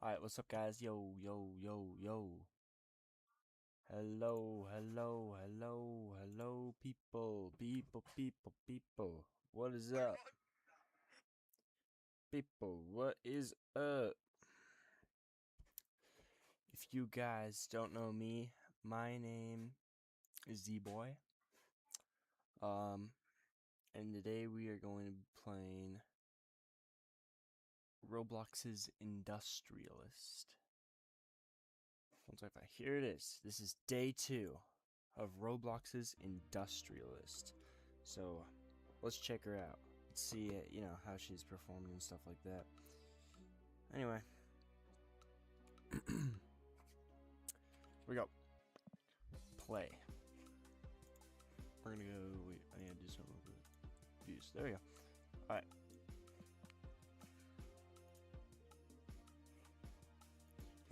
Alright, what's up guys? Yo, yo, yo, yo. Hello, hello, hello, hello, people. What is up? People, what is up? If you guys don't know me, my name is Z-Boy. And today we are going to be playing Roblox's Industrialist. One second, here it is. This is day 2 of Roblox's Industrialist. So, let's check her out. Let's see, how she's performing and stuff like that. Anyway. Here we go. Play. We're gonna go, wait, I need to do something with the views. There we go. Alright.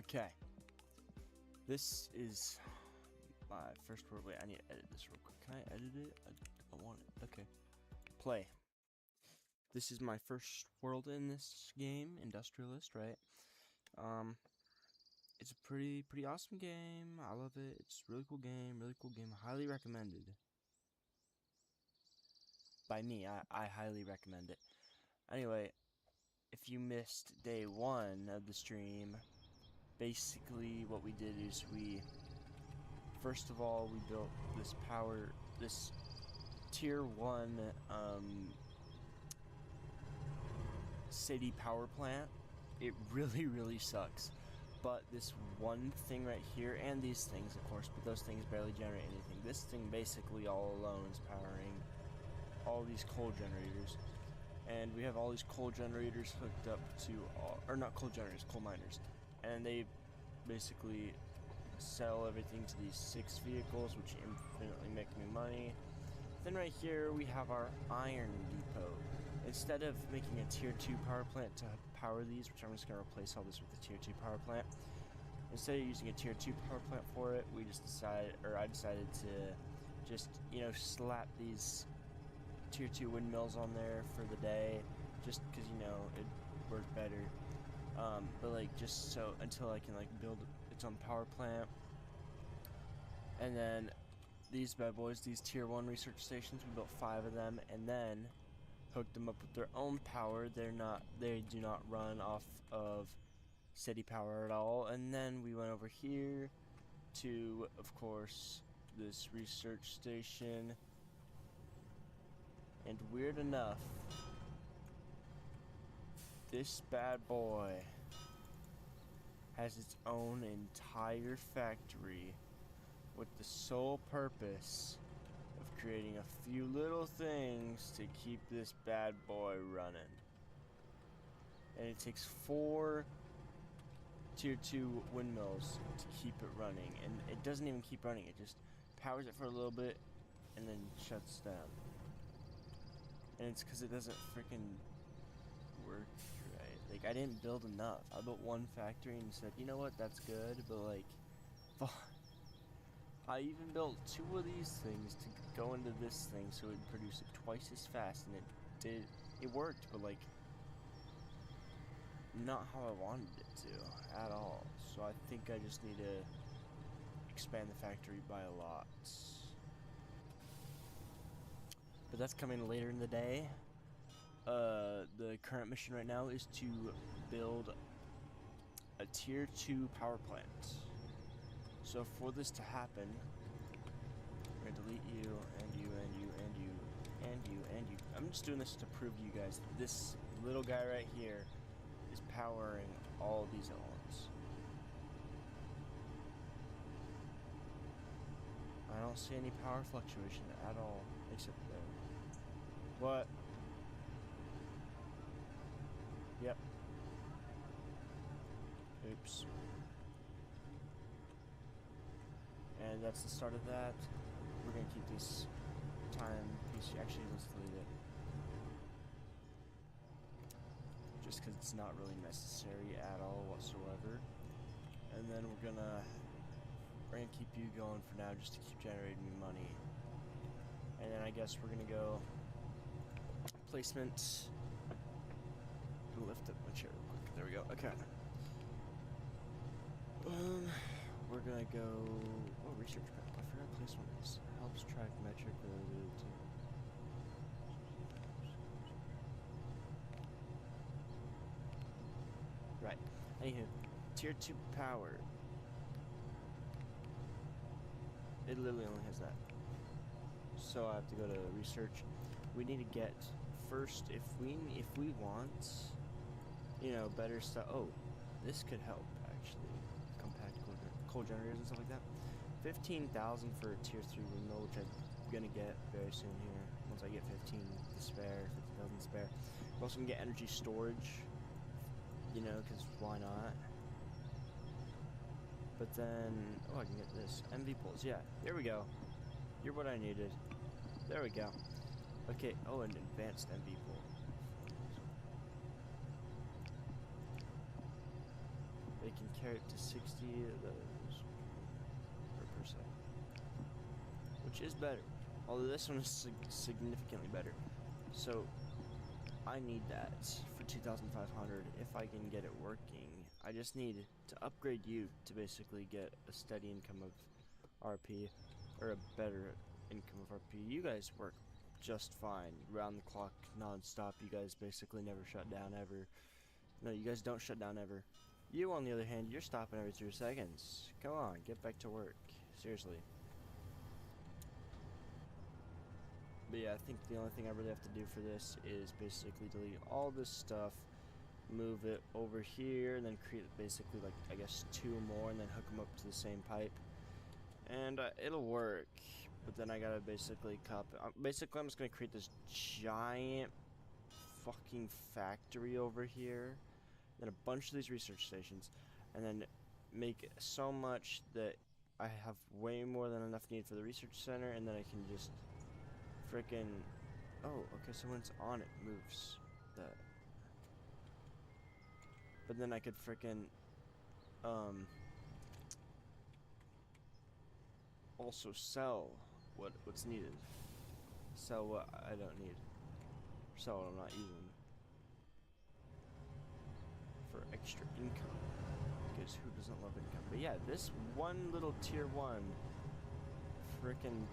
Okay. This is my first world. Wait, I need to edit this real quick. Can I edit it? I want it. Okay. Play. This is my first world in this game, Industrialist, right? It's a pretty awesome game. I love it. It's a really cool game. Highly recommended. By me, I highly recommend it. Anyway, if you missed day 1 of the stream, basically what we did is first of all, we built this tier 1 city power plant. It really sucks. But this one thing right here, and these things of course, but those things barely generate anything. This thing basically all alone is powering all these coal generators. And we have all these coal generators hooked up to, or not coal generators, coal miners. And they basically sell everything to these 6 vehicles, which infinitely make me money. Then right here we have our iron depot. Instead of making a tier 2 power plant to power these, which I'm just going to replace all this with a tier 2 power plant, instead of using a tier 2 power plant for it, I decided to just, slap these tier 2 windmills on there for the day, just because, it'd work better. But like, just so, until I can like build its own power plant. And then these bad boys, these tier 1 research stations, we built 5 of them, and then hooked them up with their own power. They do not run off of city power at all. And then we went over here to, of course, this research station. And weird enough, this bad boy has its own entire factory with the sole purpose of creating a few little things to keep this bad boy running. And it takes 4 tier 2 windmills to keep it running, and it doesn't even keep running, it just powers it for a little bit and then shuts down. And it's because it doesn't freaking work right. Like, I didn't build enough. I built 1 factory and said, you know what, that's good, but like, I even built 2 of these things to go into this thing so it'd produce it twice as fast, and it worked, but like, not how I wanted it to at all. So I think I just need to expand the factory by a lot. But that's coming later in the day. The current mission right now is to build a tier 2 power plant. So for this to happen, we're gonna delete you, and you, and you, and you, and you, and you. I'm just doing this to prove to you guys that this little guy right here is powering all these elements. I don't see any power fluctuation at all, except there. What? Yep. Oops. And that's the start of that. We're gonna keep this time piece. Actually, let's delete it. Just because it's not really necessary at all whatsoever. And then we're gonna keep you going for now, just to keep generating me money. And then I guess we're gonna go placement. Lift up my chair real quick. There we go. Okay. go. Oh, research map. I forgot to place one of these. Helps track metric related to. Right. Anywho, tier 2 power. It literally only has that. So I have to go to research. We need to get first if we want, you know, better stuff. Oh, this could help actually. Compact coal generators and stuff like that. 15,000 for a tier 3 windmill, which I'm gonna get very soon here. Once I get 15 to spare, 50,000 to spare. We also can get energy storage. You know, because why not? But then, oh, I can get this. MV pulls, yeah. There we go. You're what I needed. There we go. Okay, oh, an advanced MV pull. They can carry up to 60 of those per second. Which is better. Although this one is significantly better. So, I need that for 2,500 if I can get it working. I just need to upgrade you to basically get a steady income of RP, or a better income of RP. You guys work just fine, round the clock, non-stop. You guys basically never shut down ever. No, you guys don't shut down ever. You, on the other hand, you're stopping every 2 seconds. Come on, get back to work. Seriously. But yeah, I think the only thing I really have to do for this is basically delete all this stuff, move it over here, and then create basically, like, I guess 2 more, and then hook them up to the same pipe. And it'll work. But then I gotta basically basically, I'm just gonna create this giant fucking factory over here, then a bunch of these research stations, and then make so much that I have way more than enough need for the research center, and then I can just frickin' oh, okay, so when it's on, it moves that. But then I could frickin' also sell what's needed. Sell what I don't need. Sell what I'm not using. For extra income. Because who doesn't love income? But yeah, this one little tier 1 frickin'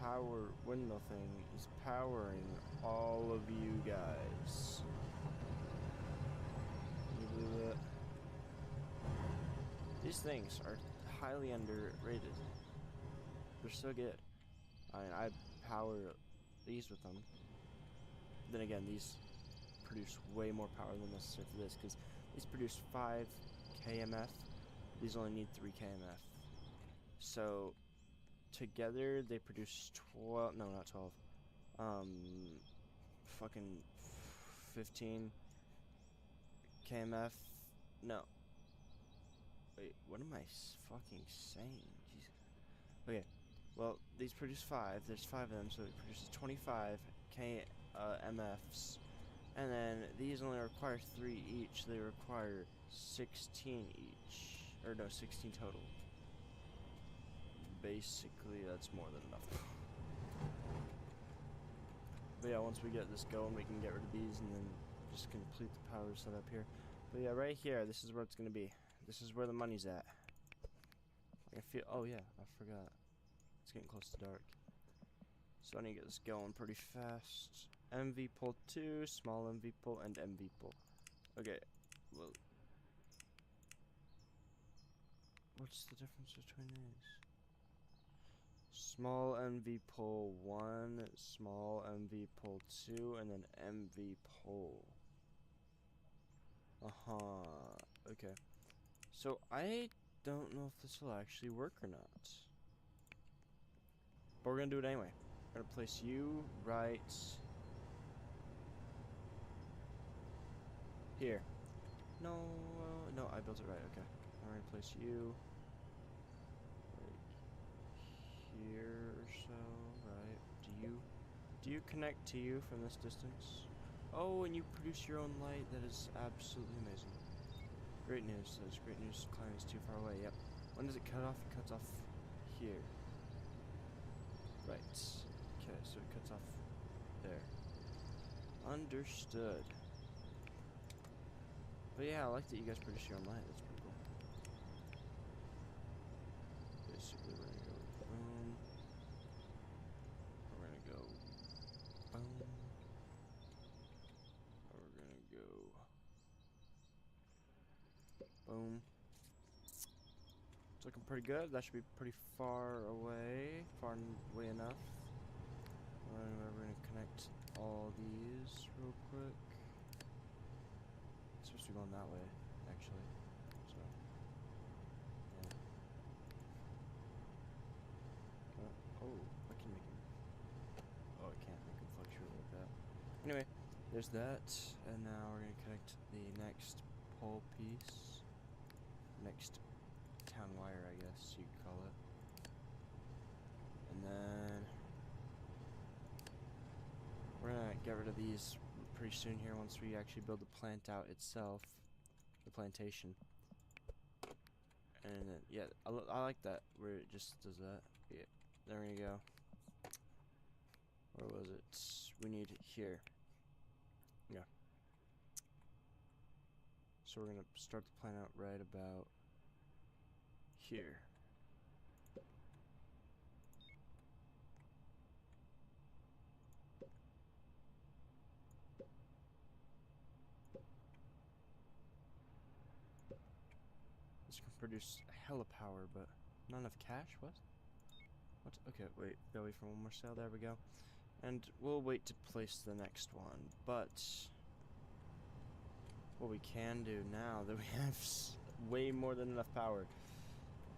power windmill thing is powering all of you guys. Can you believe that? These things are highly underrated. They're so good. I mean, I power these with them. Then again, these produce way more power than necessary for this, because these produce 5 kmf. These only need 3 kmf. So together they produce 12. No, not 12. Fucking 15 kmf. No. Wait, what am I fucking saying? Jesus. Okay. Well, these produce 5. There's 5 of them, so it produces 25 MFs. And then these only require 3 each. They require 16 each. Or no, 16 total. Basically, that's more than enough. But yeah, once we get this going, we can get rid of these and then just complete the power setup here. But yeah, right here, this is where it's going to be. This is where the money's at. I feel. Oh yeah, I forgot. It's getting close to dark. So I need to get this going pretty fast. MV pull 2, small MV pull, and MV pull. Okay, well, what's the difference between these? Small MV pull 1, small MV pull 2, and then MV pull. Okay. So I don't know if this will actually work or not. But we're gonna do it anyway. We're gonna place you right here. No, no, I built it right. Okay. I'm gonna place you right here or so. Right? Do you connect to you from this distance? Oh, and you produce your own light. That is absolutely amazing. Great news. That is great news. Client is too far away. Yep. When does it cut off? It cuts off here. Right. Okay, so it cuts off there. Understood. But yeah, I like that you guys produce your own light. That's pretty cool. Boom. It's looking pretty good. That should be pretty far away. Far away enough. We're going to connect all these real quick. It's supposed to be going that way, actually. So, yeah. Oh, I can make him. Oh, I can't make him fluctuate like that. Anyway, there's that. And now we're going to connect the next pole piece. Next town wire, I guess you could call it. And then we're gonna get rid of these pretty soon here once we actually build the plant out itself, the plantation. And then, yeah, I like that where it just does that. Yeah, there we go. Where was it? We need it here. Yeah. So we're gonna start the plant out right about here. This can produce a hell of power, but not enough cash? What? What? Okay, wait. Go away from one more cell. There we go. And we'll wait to place the next one. But what we can do now that we have way more than enough power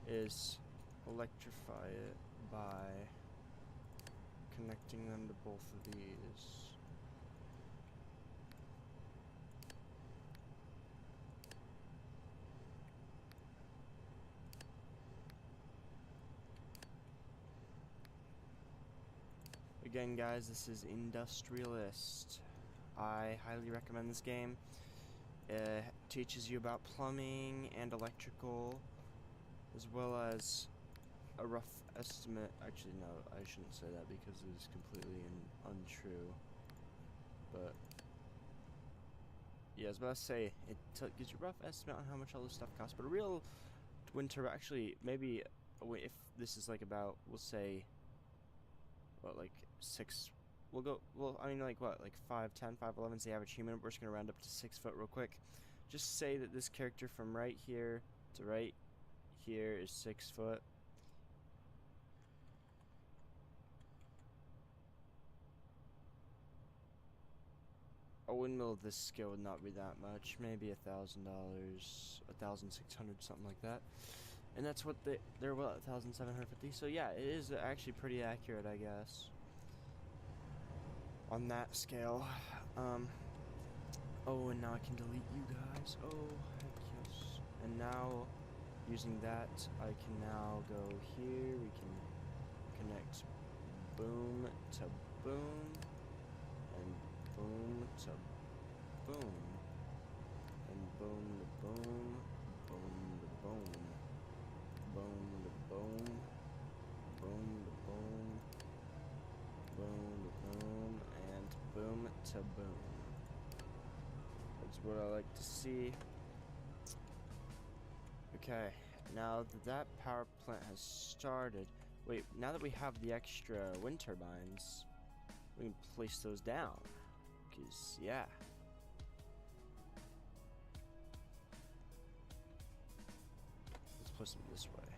is electrify it by connecting them to both of these. Again, guys, this is Industrialist. I highly recommend this game. It teaches you about plumbing and electrical, as well as a rough estimate. Actually, no, I shouldn't say that because it is completely untrue. But yeah, I was about to say it gives you a rough estimate on how much all this stuff costs. But a real wind turbine, actually, maybe if this is like about, we'll say, what, like 6. We'll go. Well, I mean, like what, like 5'10", 5'11" is the average human. We're just gonna round up to 6 foot real quick. Just say that this character from right here to right here is 6 foot. A windmill of this scale would not be that much. Maybe $1,000, 1,600, something like that. And that's what they're what, 1,750. So yeah, it is actually pretty accurate, I guess, on that scale. Oh, and now I can delete you guys. Oh, heck yes. And now, using that, I can now go here. We can connect boom to boom, and boom to boom, and boom to boom, boom to boom, boom to boom, boom to boom, boom to boom, and boom to boom. That's what I like to see. Okay, now that power plant has started. Wait, now that we have the extra wind turbines, we can place those down. Cause yeah. Let's place them this way,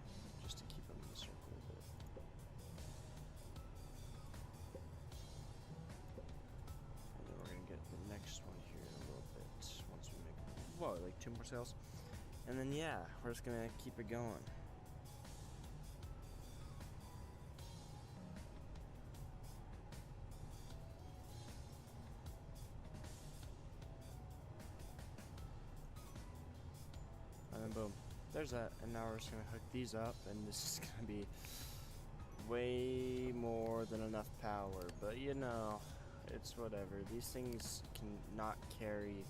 just to keep them in the circle a bit. And then we're gonna get the next one here in a little bit. Once we make, whoa, like 2 more cells. And then yeah, we're just gonna keep it going. And then boom, there's that. And now we're just gonna hook these up, and this is gonna be way more than enough power. But you know, it's whatever. These things can not carry.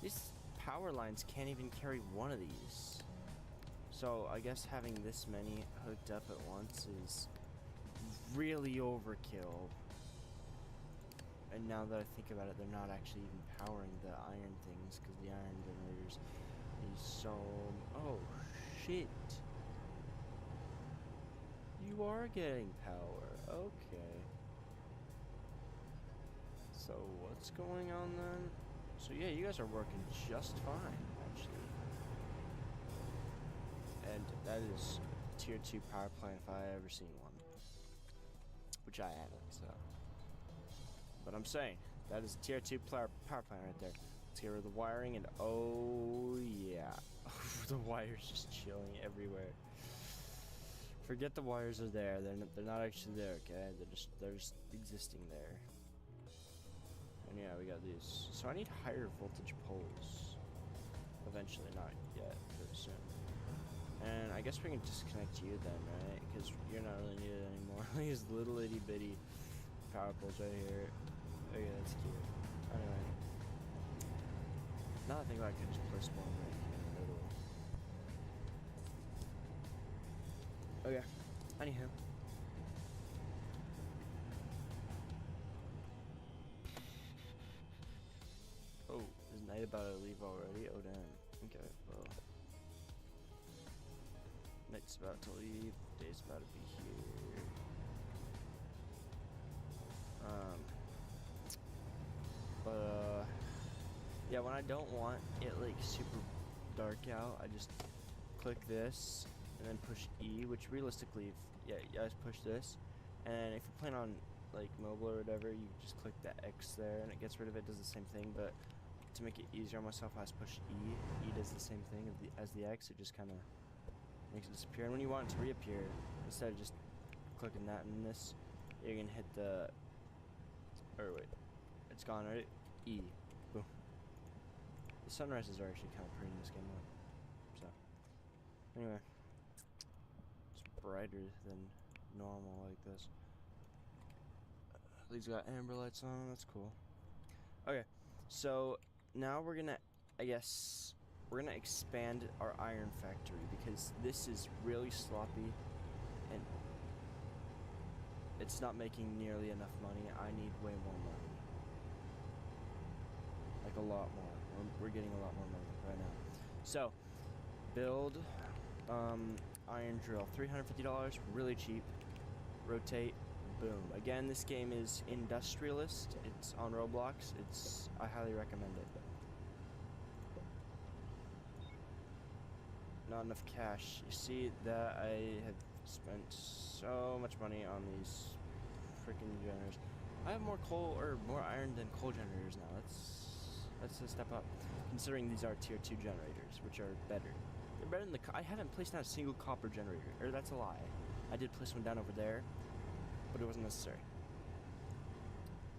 These power lines can't even carry one of these. So I guess having this many hooked up at once is really overkill. And now that I think about it, they're not actually even powering the iron things, because the iron generators is so... Oh, shit. You are getting power. Okay. So what's going on then? So yeah, you guys are working just fine, actually. And that is tier 2 power plant if I ever seen one. Which I haven't, so. But I'm saying, that is tier 2 power plant right there. Let's get rid of the wiring and oh yeah. The wires just chilling everywhere. Forget the wires are there. They're not actually there, okay? They're just existing there. And yeah, we got these. So I need higher voltage poles. Eventually, not yet, but soon. And I guess we can disconnect you then, right? Because you're not really needed anymore. These little itty bitty power poles right here. Oh yeah, that's cute. Anyway. Now I think I can just place one right here in the middle. Okay. Anywho. Oh, is night about to leave already? Oh damn. Okay, well. Night's about to leave, day's about to be here. Yeah, when I don't want it like super dark out, I just click this and then push E, which realistically, yeah, you guys push this. And if you're playing on like mobile or whatever, you just click that X there and it gets rid of it, does the same thing, but to make it easier on myself, I just push E. E does the same thing as the X, it just kind of makes it disappear. And when you want it to reappear, instead of just clicking that and this, you're gonna hit the, or wait, it's gone, right? E. Boom. The sunrises are actually kind of pretty in this game though. So, anyway, it's brighter than normal like this. These got amber lights on, that's cool. Okay, so now we're gonna, I guess, we're gonna expand our iron factory because this is really sloppy and it's not making nearly enough money. I need way more money. Like a lot more. We're getting a lot more money right now. So, build iron drill. $350, really cheap. Rotate, boom. Again, this game is Industrialist. It's on Roblox. I highly recommend it. Not enough cash. You see that I have spent so much money on these freaking generators. I have more coal or more iron than coal generators now. That's a step up. Considering these are tier 2 generators, which are better. They're better than I haven't placed down a single copper generator. Or that's a lie. I did place one down over there, but it wasn't necessary.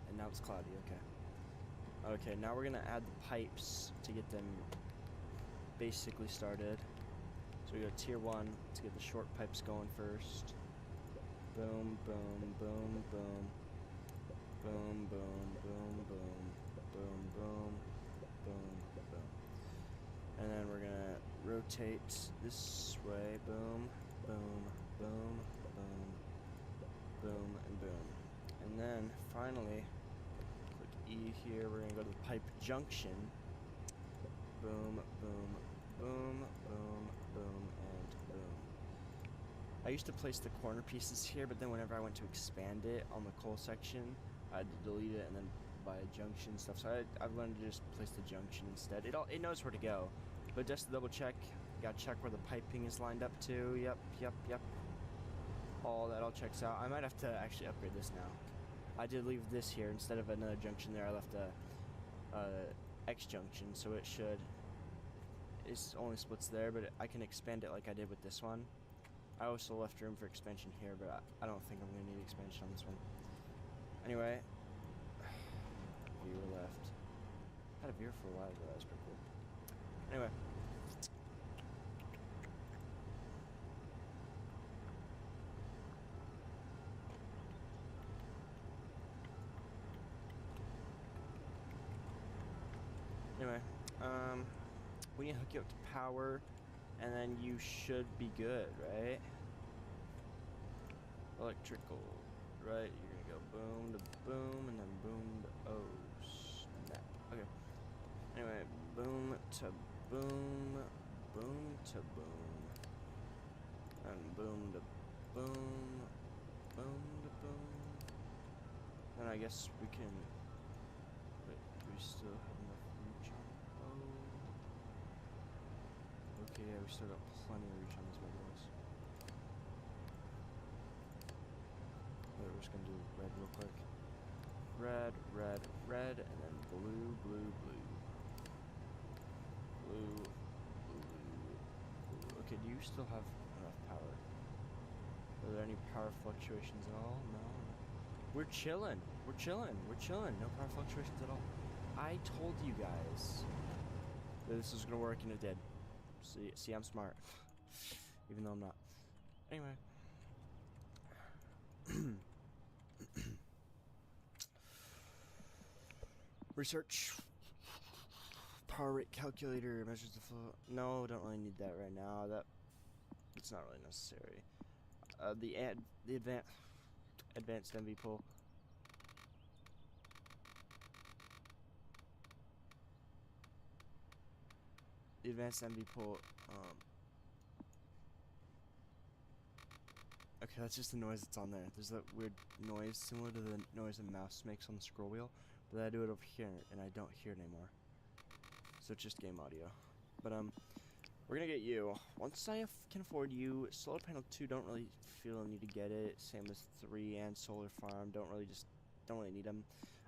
And now it's cloudy. Okay. Okay. Now we're gonna add the pipes to get them basically started. So we go tier 1 to get the short pipes going first. Boom, boom, boom, boom. Boom, boom, boom, boom. Boom, boom, boom, boom. And then we're gonna rotate this way. Boom, boom, boom, boom, boom, and boom. And then finally, click E here. We're gonna go to the pipe junction. Boom, boom, boom, boom, boom, and boom. I used to place the corner pieces here, but then whenever I went to expand it on the coal section, I had to delete it and then buy a junction stuff. So I've learned to just place the junction instead. It knows where to go, but just to double check, you gotta check where the piping is lined up to. Yep. All that all checks out. I might have to actually upgrade this now. I did leave this here instead of another junction there. I left a X junction, so it should. It's only splits there, but I can expand it like I did with this one. I also left room for expansion here, but I don't think I'm gonna need expansion on this one. Anyway, viewer left. Had a viewer for a while ago. That was pretty cool. Anyway. We need to hook you up to power, and then you should be good, right? Electrical, right? You're gonna go boom to boom, and then boom to snap. Okay. Anyway, boom to boom, boom to boom, and boom to boom, boom to boom. Then I guess we can. Wait, do we still have enough reach on? Oh. Okay, yeah, we still got plenty of reach on these bad boys. We're just gonna do red real quick. Red, red, red, and then blue, blue, blue. Blue, blue, blue. Okay, do you still have enough power? Are there any power fluctuations at all? No. We're chilling. We're chilling. We're chilling. No power fluctuations at all. I told you guys that this was gonna work, and it did. See, I'm smart, even though I'm not. Anyway. Research. Power rate calculator measures the flow. No, don't really need that right now. It's not really necessary. The advanced MV pull. The advanced MV pull. Okay, that's just the noise that's on there. There's that weird noise similar to the noise a mouse makes on the scroll wheel, but I do it over here and I don't hear it anymore. So it's just game audio. But we're gonna get you. Once I can afford you, solar panel 2 don't really feel a need to get it. Same as 3 and solar farm. Don't really need them.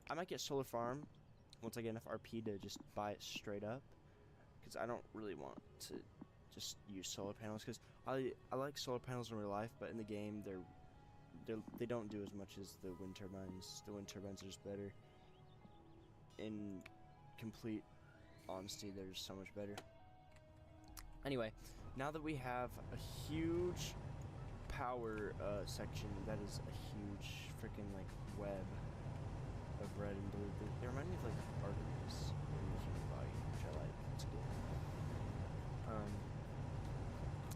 I might get solar farm once I get enough RP to just buy it straight up, because I don't really want to just use solar panels, because I like solar panels in real life, but in the game they don't do as much as the wind turbines. The wind turbines are just better. In complete honesty, they're just so much better. Anyway, now that we have a huge power section, that is a huge freaking like web of red and blue. They remind me of like arteries in the human body, which I like. It's cool.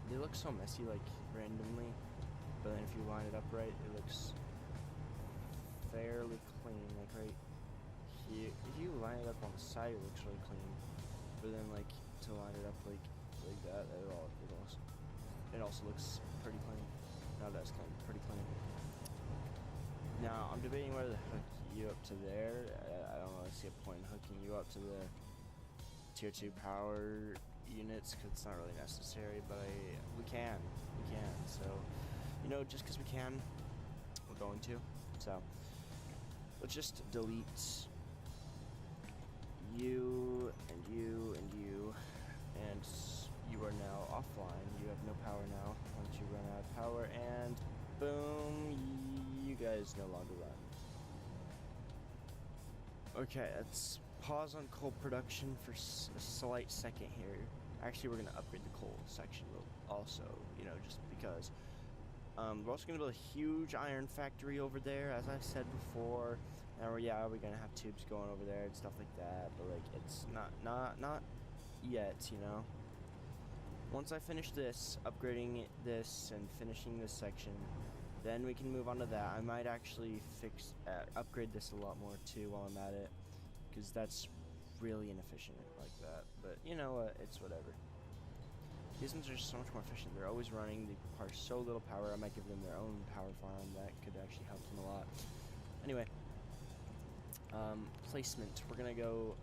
They look so messy, like randomly, but then if you line it up right, it looks fairly clean. Like right here, if you line it up on the side, it looks really clean, but then like to line it up like that, it also looks pretty clean. Now that's kind of pretty clean. Now I'm debating whether to hook you up to there. I don't really see a point in hooking you up to the tier 2 power units, because it's not really necessary, but we can, so, you know, just because we can, we're going to, so, let's just delete you, and you, and you, and you are now offline. You have no power now, once you run out of power, and boom, you guys no longer run. Okay, let's pause on coal production for a slight second here. Actually, we're going to upgrade the coal section also, you know, just because. We're also going to build a huge iron factory over there, as I said before. And we're going to have tubes going over there and stuff like that, but like it's not yet, you know. Once I finish this, upgrading this and finishing this section, then we can move on to that. I might actually upgrade this a lot more too while I'm at it, because that's really inefficient like that. But you know what, it's whatever. These ones are just so much more efficient. They're always running. They require so little power. I might give them their own power farm. That could actually help them a lot. Anyway, placement. We're gonna go.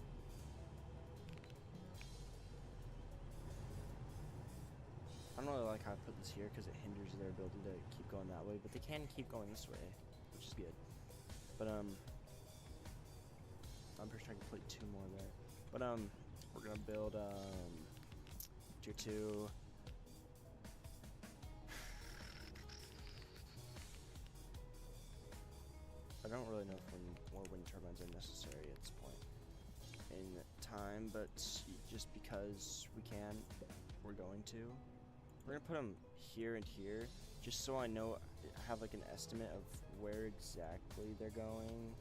I don't really like how I put this here, because it hinders their ability to keep going that way, but they can keep going this way, which is good. But I'm pretty sure I can put 2 more there. But we're gonna build tier 2. I don't really know if more wind turbines are necessary at this point in time, but just because we can, we're going to. We're gonna put them here and here, just so I know, have like an estimate of where exactly they're going.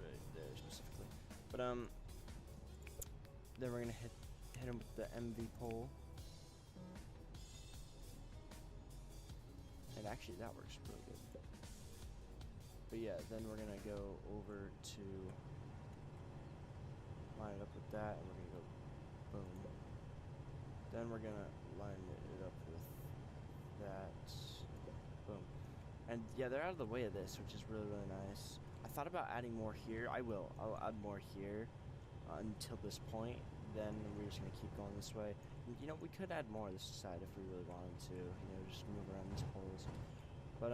Right there specifically. But then we're gonna hit them with the MV pole. And actually that works really good. But yeah, then we're gonna go over to line it up with that, and we're gonna go boom. Then we're gonna line it up with that. Boom. And yeah, they're out of the way of this, which is really, really nice. I thought about adding more here. I'll add more here until this point. then we're just gonna keep going this way. And, you know, we could add more to this side if we really wanted to. You know, just move around these poles. But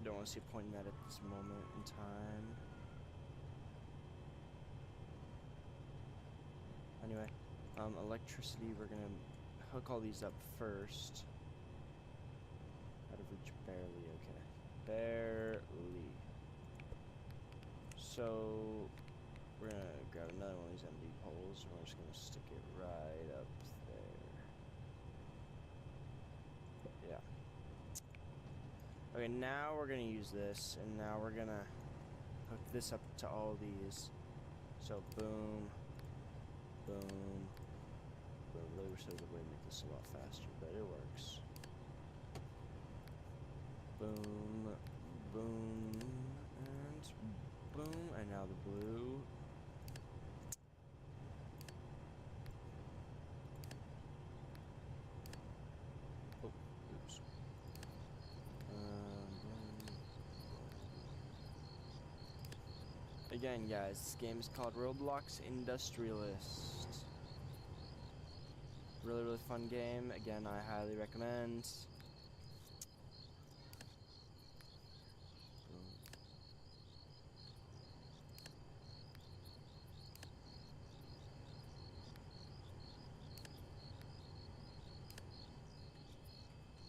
don't want to see a point in that at this moment in time. Anyway, electricity, we're gonna hook all these up first. Out of reach, barely, okay. Barely. So, we're gonna grab another one of these empty poles, and we're just gonna stick it right up there. Yeah. Okay, now we're gonna use this, and now we're gonna hook this up to all these. So, boom, boom, boom. Really wish there was a way to make this a lot faster, but it works. Boom, boom, and boom, and now the blue. Oh, oops. Again, guys, this game is called Roblox Industrialist. Really, really fun game. Again, I highly recommend.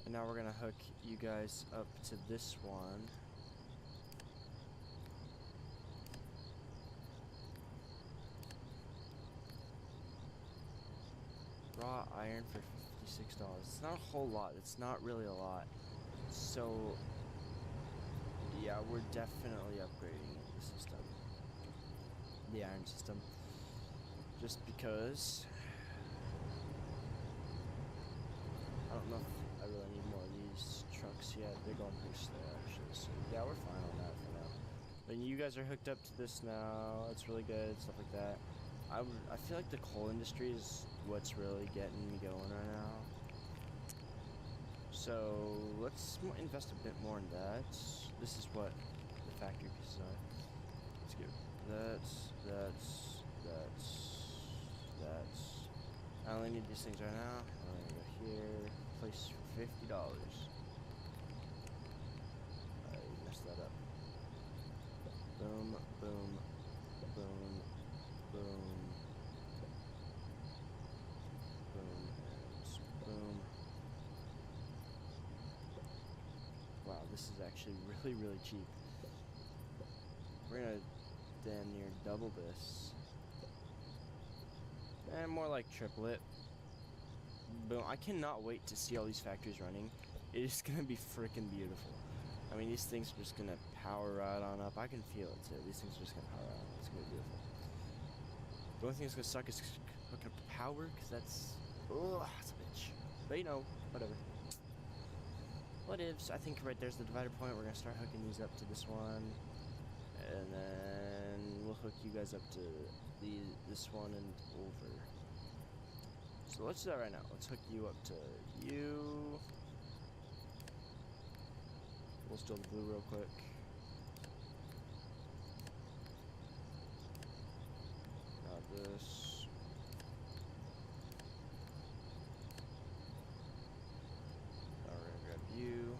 And now we're gonna hook you guys up to this one. Raw iron for $56. It's not a whole lot. It's not really a lot. So, yeah, we're definitely upgrading the system. The iron system. Just because I don't know if I really need more of these trucks yet. They're going pretty slow, actually. So, yeah, we're fine on that for now. But you guys are hooked up to this now. It's really good, stuff like that. I feel like the coal industry is what's really getting me going right now. So let's invest a bit more in that. This is what the factory pieces are. Let's get that's. I only need these things right now. I'm gonna go here. Place for $50. I messed that up. Boom, boom, boom, boom. Wow, this is actually really, really cheap. We're gonna damn near double this. And more like triple it. Boom. I cannot wait to see all these factories running. It is gonna be freaking beautiful. I mean, these things are just gonna power right on up. I can feel it too. These things are just gonna power on up. It's gonna be beautiful. The only thing that's gonna suck is hooking up the power, because that's... oh, that's a bitch. But you know, whatever. What ifs? I think right there's the divider point. We're gonna start hooking these up to this one, and then we'll hook you guys up to this one and over. So let's do that right now. Let's hook you up to you. We'll steal the blue real quick. Now this. Now we're gonna grab you.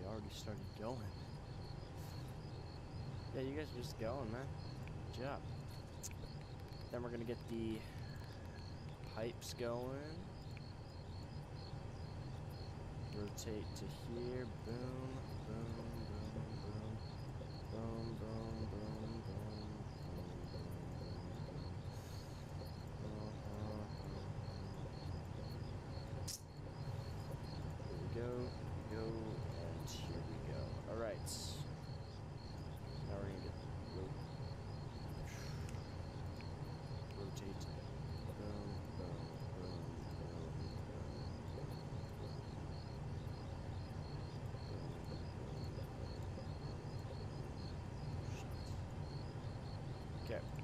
Already started going. Yeah, you guys are just going, man. Good job. Then we're gonna get the pipes going. Rotate to here. Boom, boom, boom, boom, boom, boom, boom, boom, boom, boom. Here we go. Here we go. Alright. Now we're gonna get rotate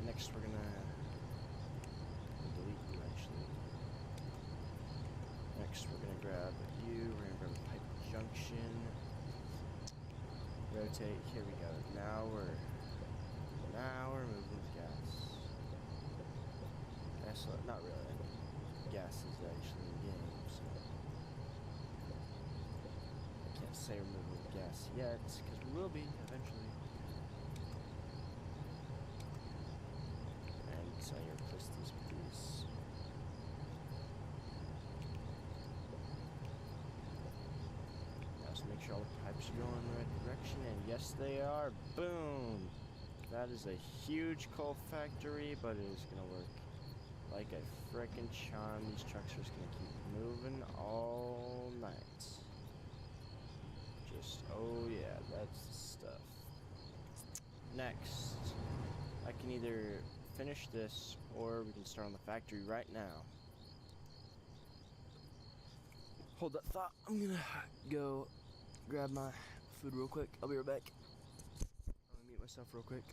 next we're gonna delete you actually. Next we're gonna grab you. We're gonna grab a pipe junction. Rotate. Here we go. Now we're moving with gas. Not really. Gas is actually in the game, so I can't say we're moving with gas yet, because we will be eventually. And so I replace these with these. Now, so make sure all the pipes are going in the right direction, and yes, they are. Boom! That is a huge coal factory, but it is gonna work like a frickin' charm. These trucks are just gonna keep moving all night. Just, oh yeah, that's the stuff. Next, I can either finish this, or we can start on the factory right now. Hold that thought. I'm gonna go grab my food real quick. I'll be right back. I'll mute myself real quick.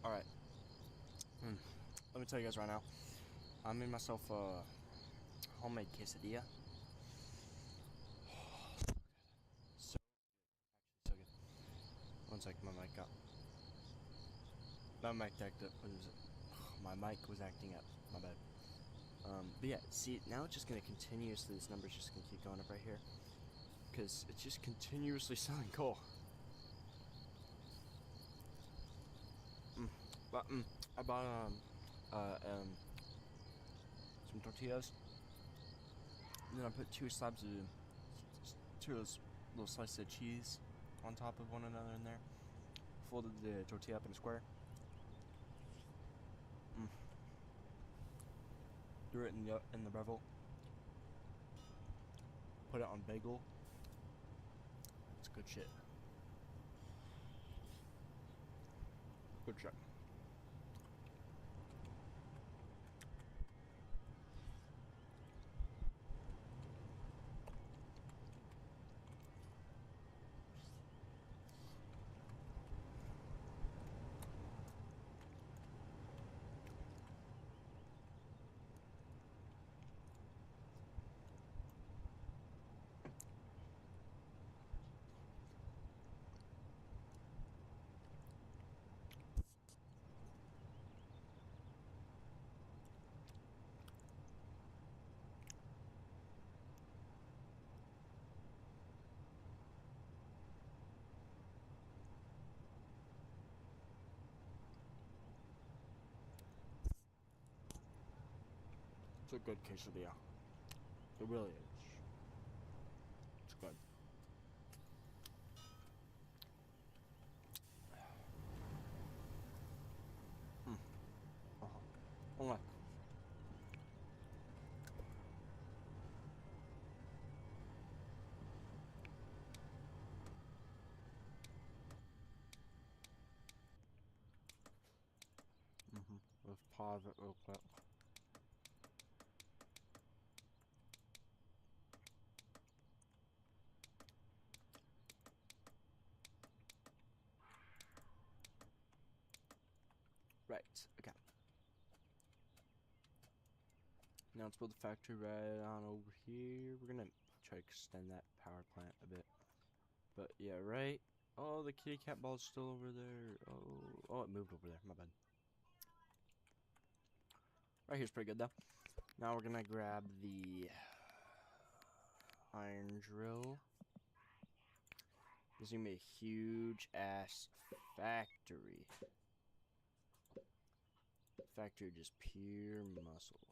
Alright. Let me tell you guys right now. I made myself a homemade quesadilla. So good. One sec, my mic got. My mic acted up. What is it? My mic was acting up. My bad. But yeah, see, now it's just gonna continuously, this number's just gonna keep going up right here. Because it's just continuously selling coal. But, I bought, some tortillas. And then I put two little slices of cheese on top of one another in there. Folded the tortilla up in a square. Threw it in the bevel. Put it on bagel. It's good shit. Good shit. It's a good quesadilla. It really is. It's good. Oh. Let's pause it real quick. Right, okay. Now let's build the factory right on over here. We're gonna try to extend that power plant a bit. But yeah, right. Oh, the kitty cat ball's still over there. Oh, it moved over there. My bad. Right here's pretty good though. Now we're gonna grab the iron drill. This is gonna be a huge ass factory. Factory of just pure muscle.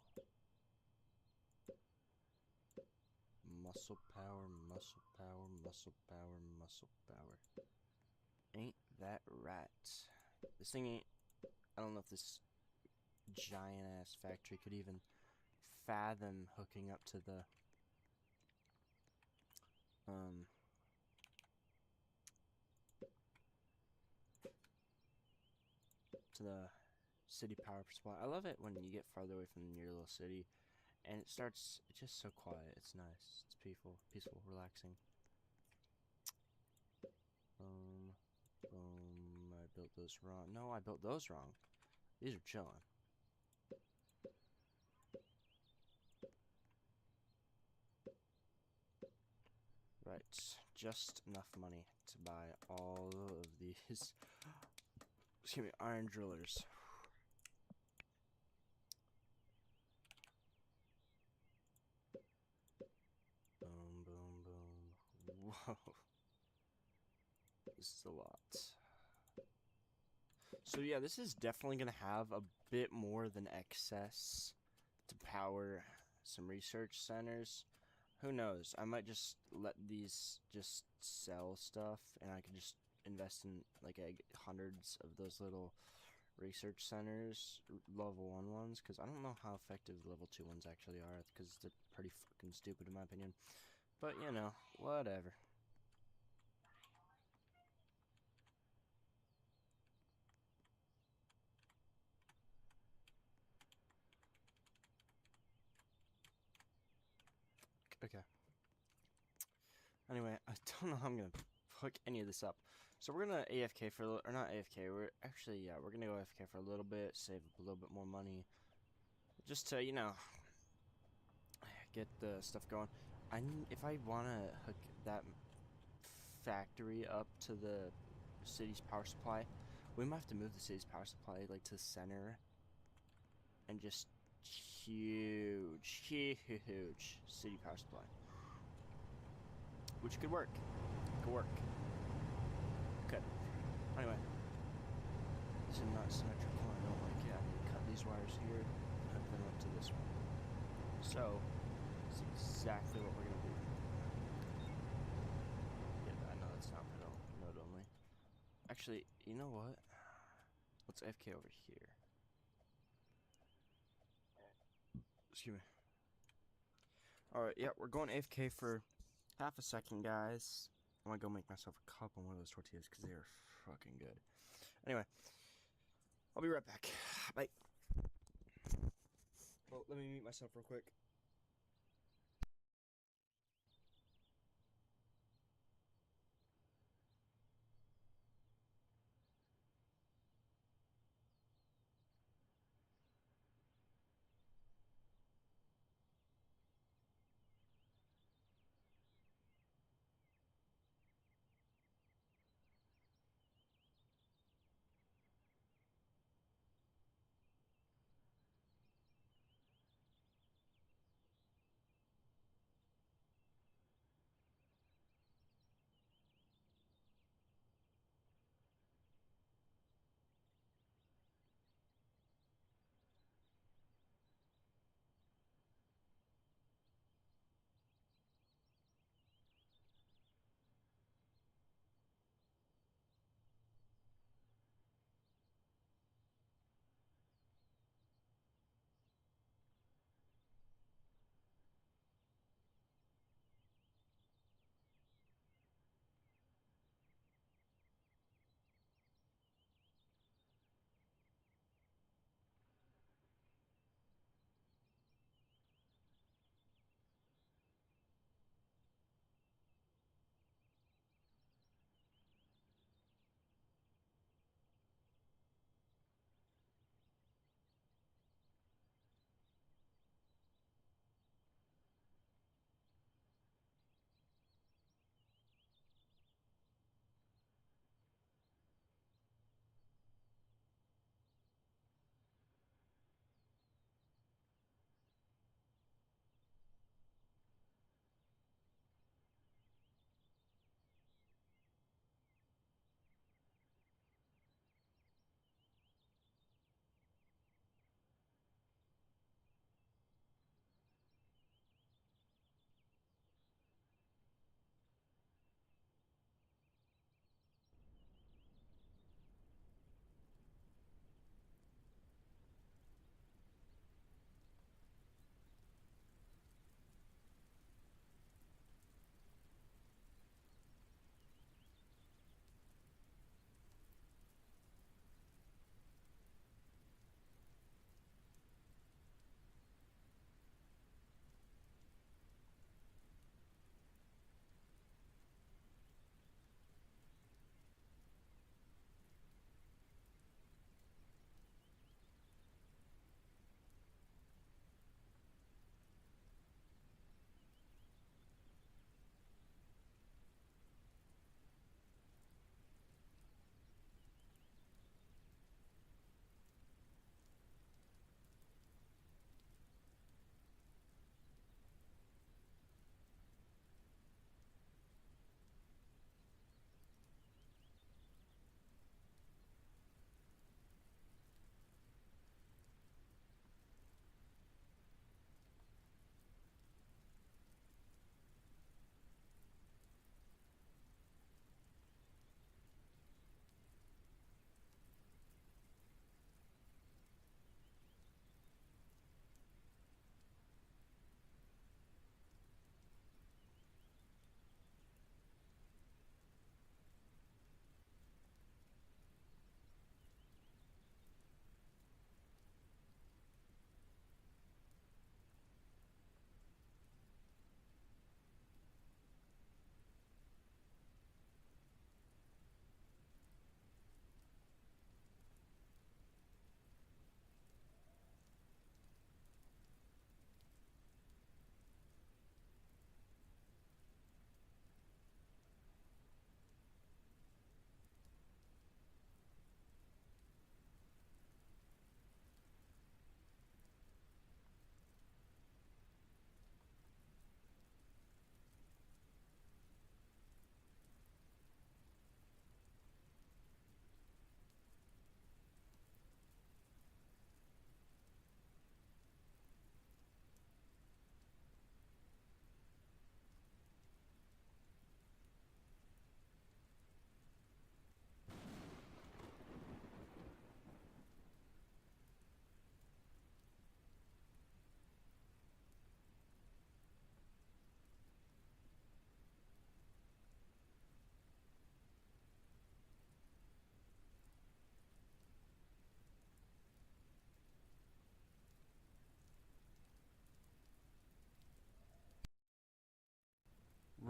Muscle power, muscle power, muscle power, muscle power. Ain't that right? This thing ain't... I don't know if this giant ass factory could even fathom hooking up to the city power supply. I love it when you get farther away from your little city and it's just so quiet. It's nice. It's peaceful, relaxing. Boom. I built those wrong. No, I built those wrong. These are chilling. Right, just enough money to buy all of these, excuse me, iron drillers. Boom, boom, boom. Whoa. This is a lot. So yeah, this is definitely going to have a bit more than excess to power some research centers. Who knows? I might just let these just sell stuff, and I can just invest in like hundreds of those little research centers, level 1 ones, because I don't know how effective the level 2 ones actually are, because they're pretty fucking stupid in my opinion. But you know, whatever. Okay. Anyway, I don't know how I'm gonna hook any of this up. So we're gonna AFK for a little, or not AFK. We're actually, yeah, we're gonna go AFK for a little bit, save up a little bit more money, just to, you know, get the stuff going. If I wanna hook that factory up to the city's power supply, we might have to move the city's power supply like to the center, and just huge city power supply. Which could work. Could. Anyway. This is not symmetrical. I don't like it. I need to cut these wires here, hook them up to this one. So, that's exactly what we're going to do. Yeah, I know that's not node only. Actually, you know what? Let's AFK over here. Excuse me. Alright, yeah, we're going AFK for half a second, guys. I'm gonna go make myself a couple more of those tortillas because they are fucking good. Anyway, I'll be right back. Bye. Well, let me mute myself real quick.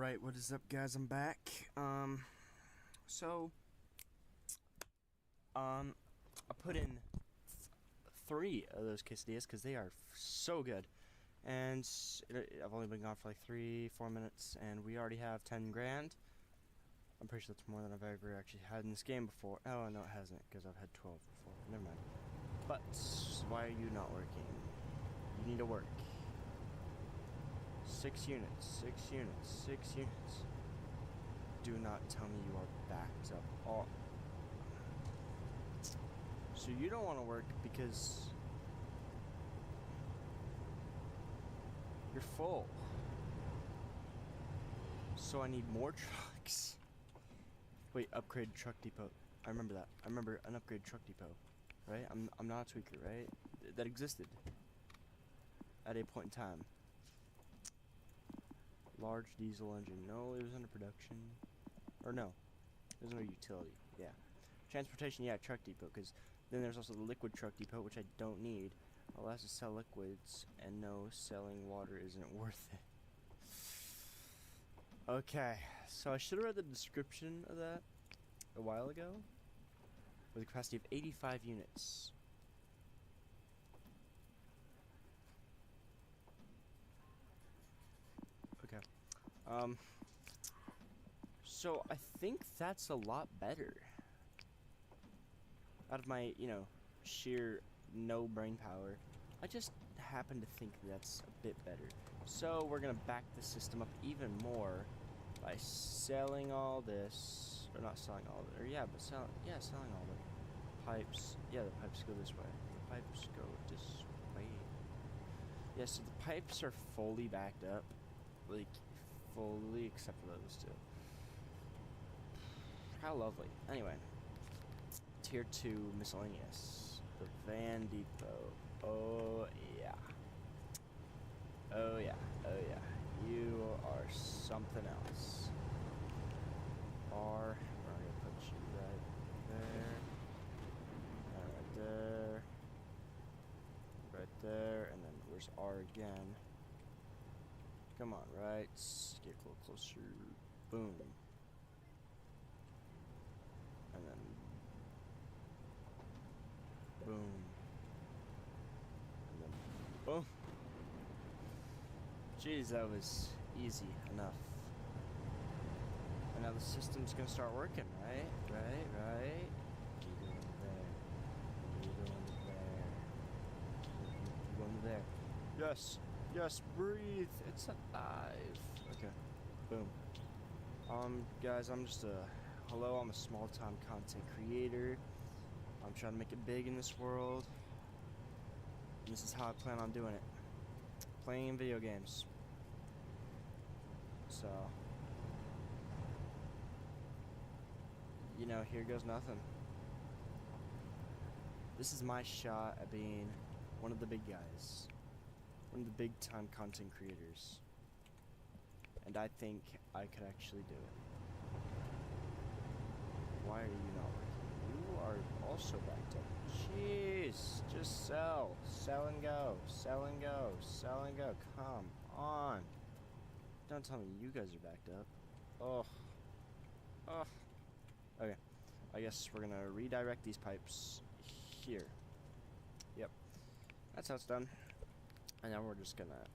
Right, what is up, guys? I'm back. I put in 3 of those quesadillas because they are so good. And I've only been gone for like 3-4 minutes, and we already have 10 grand. I'm pretty sure that's more than I've ever actually had in this game before. Oh, no, it hasn't, because I've had 12 before. Never mind. But why are you not working? You need to work. 6 units, 6 units, 6 units. Do not tell me you are backed up. Oh. So you don't want to work because you're full. So I need more trucks. Wait, upgrade truck depot. I remember that. I remember an upgrade truck depot, right? I'm not a tweaker, right? That existed at a point in time. Large diesel engine. No, it was under production. Or no, there's no utility. Yeah. Transportation, yeah, truck depot. Because then there's also the liquid truck depot, which I don't need. Allows to sell liquids, and no, selling water isn't worth it. Okay, so I should have read the description of that a while ago. With a capacity of 85 units. Okay. So I think that's a lot better. Out of my, sheer no brain power, I just happen to think that's a bit better. So we're gonna back the system up even more by selling all this, or not selling all of it, or selling all the pipes. Yeah, the pipes go this way. The pipes go this way. Yeah, so the pipes are fully backed up, like fully, except for those two. How lovely. Anyway, tier 2 miscellaneous. The Van Depot. Oh yeah. Oh yeah. Oh yeah. You are something else. R. We're gonna put you right there. Right there. Right there. And then where's R again? Come on, right? Get a little closer. Boom. And then boom. And then boom. Jeez, that was easy enough. And now the system's gonna start working, right? Right. Keep going there. Keep going there. Keep going there. Yes, breathe. It's alive. Okay. Boom. Guys, I'm just hello, I'm a small-time content creator. I'm trying to make it big in this world. And this is how I plan on doing it. Playing video games. So, here goes nothing. This is my shot at being one of the big guys. One of the big-time content creators. And I think I could actually do it. Why are you not working? You are also backed up. Jeez, just sell. Sell and go. Sell and go. Sell and go. Come on. Don't tell me you guys are backed up. Oh. Okay. I guess we're gonna redirect these pipes here. Yep. That's how it's done. And now we're just gonna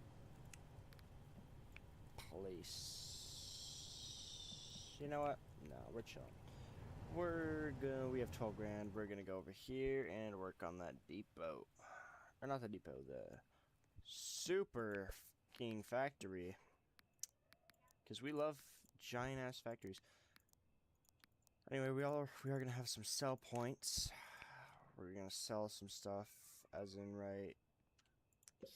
place. You know what? No, we're chilling. We have 12 grand. We're gonna go over here and work on that depot. Or not the depot, the super fucking factory. Because we love giant ass factories. Anyway, we are gonna have some sell points. We're gonna sell some stuff, as in right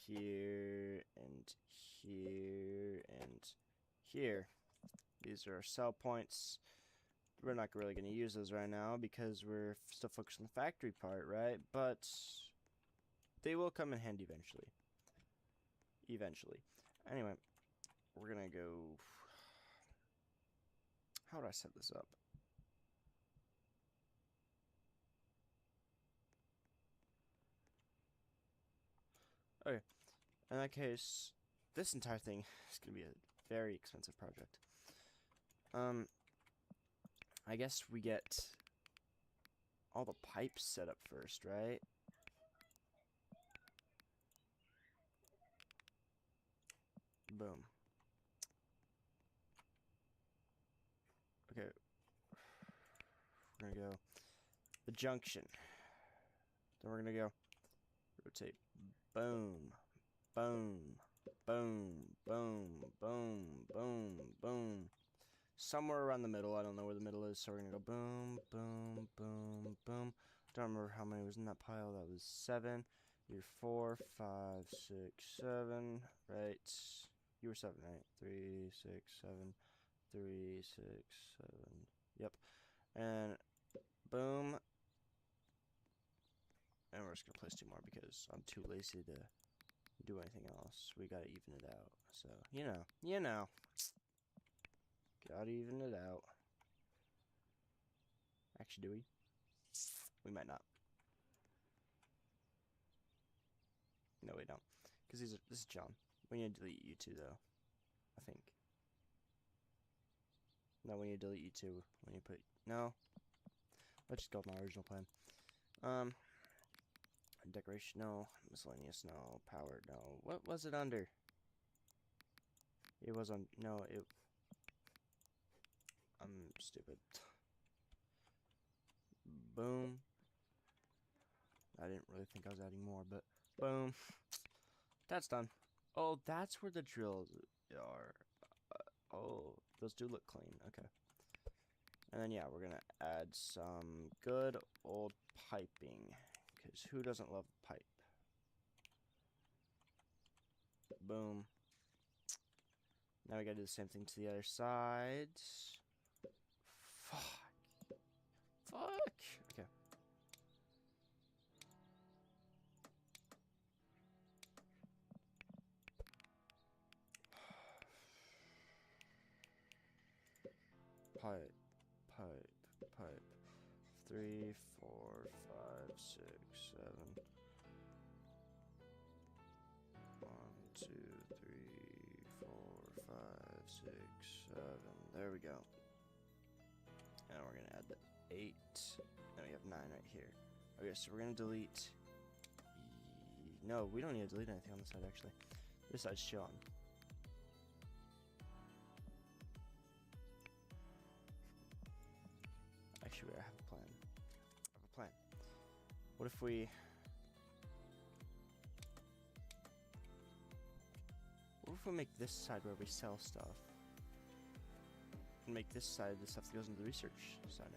here and here and here. These are our sell points. We're not really gonna use those right now because we're still focused on the factory part, right? But they will come in handy eventually. Anyway, we're gonna go. How do I set this up? Okay, in that case, this entire thing is going to be a very expensive project. I guess we get all the pipes set up first, right? Boom. Okay. We're gonna go the junction. Then we're gonna go rotate. Boom. Boom. Boom. Boom. Boom. Boom. Boom. Somewhere around the middle. I don't know where the middle is, so we're gonna go boom, boom, boom, boom. Don't remember how many was in that pile. That was 7. You're 4, 5, 6, 7. Right. You were 7, right? 3, 6, 7. 3, 6, 7. Yep. And boom. And we're just gonna place 2 more because I'm too lazy to do anything else. We gotta even it out. So, you know. Gotta even it out. Actually, do we? We might not. No, we don't. Because this is John. We need to delete you two, though. I think. No, we need to delete you two when you put... No. Let's just go with my original plan. Decoration, no. Miscellaneous, no. Power, no. What was it under? It was on... No, it... I'm stupid. Boom. I didn't really think I was adding more, but... Boom. That's done. Oh, that's where the drills are. Oh, those do look clean. Okay. And then, yeah, we're going to add some good old piping. Because who doesn't love pipe? Boom. Now we got to do the same thing to the other side. Fuck. Fuck. Okay. Pipe, pipe, pipe. 3, 4, 5, 6, 7. 1, 2, 3, 4, 5, 6, 7. There we go. And we're gonna add the 8. And we have 9 right here. Okay, so we're gonna delete. No, we don't need to delete anything on this side actually. This side's shown. Actually, I have a plan. I have a plan. What if we... What if we make this side where we sell stuff? And make this side the stuff that goes into the research centers.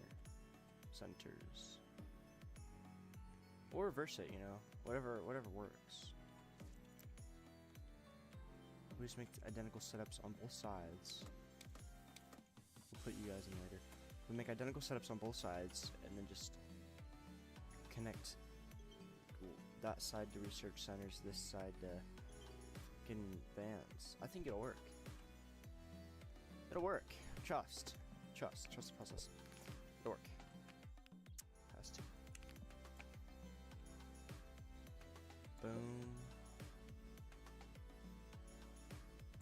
Or reverse it, you know. Whatever works. We just make identical setups on both sides. We'll put you guys in later. We make identical setups on both sides, and then just connect that side to research centers, this side to fucking vans. I think it'll work. It'll work. Trust the process. It'll work. Has to. Boom.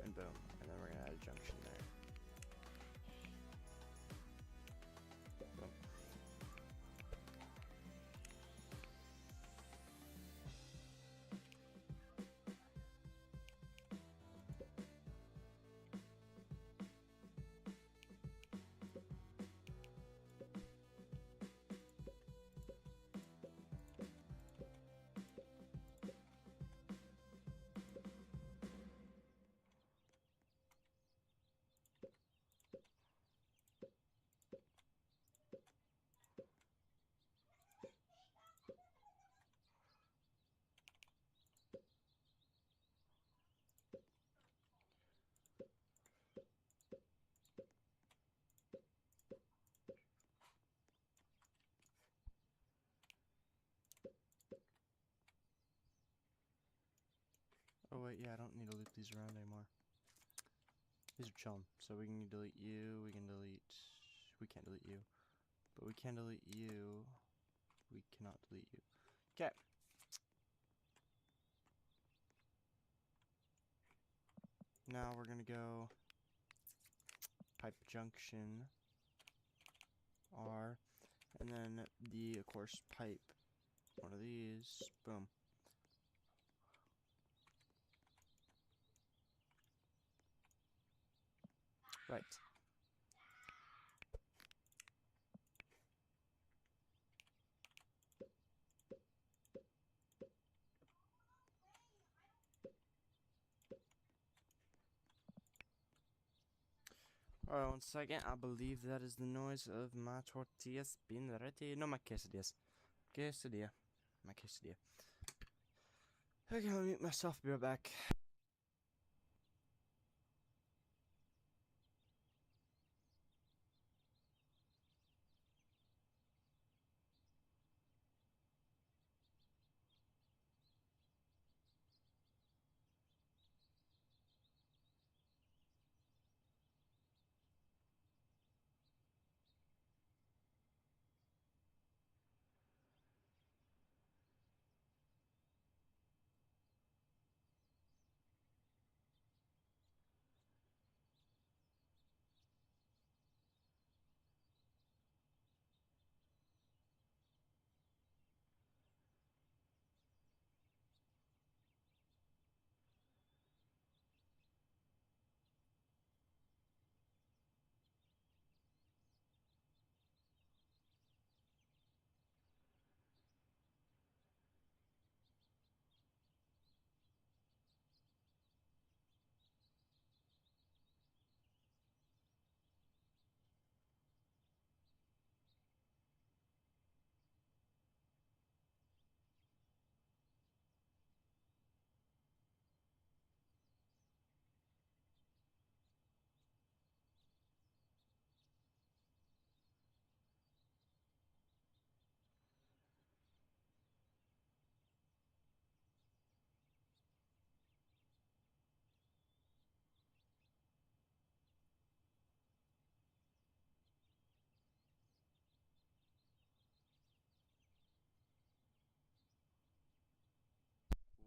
And boom. And then we're gonna add a junction there. Boom. Oh wait, yeah, I don't need to loop these around anymore. These are chum, so we can delete you, we can't delete you. But we can delete you. We cannot delete you. Okay. Now we're gonna go pipe junction R, and then the, of course, pipe, one of these, boom. Right. Alright, 1 second. I believe that is the noise of my tortillas being ready. No, my quesadillas. Quesadilla. My quesadilla. Okay, I'll mute myself. Be right back.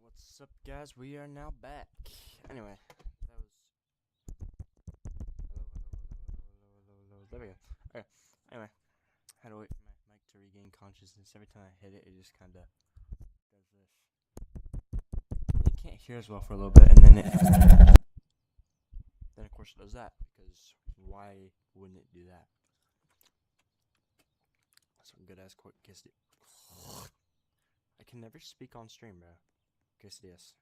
What's up, guys? We are now back. Anyway, that was. Hello. There we go. Okay. Anyway, had to wait for my mic to regain consciousness. Every time I hit it, it just kind of does this. You can't hear as well for a little bit, and then of course it does that, because why wouldn't it do that? Some good ass quick kiss. I can never speak on stream, bro. Kiss this.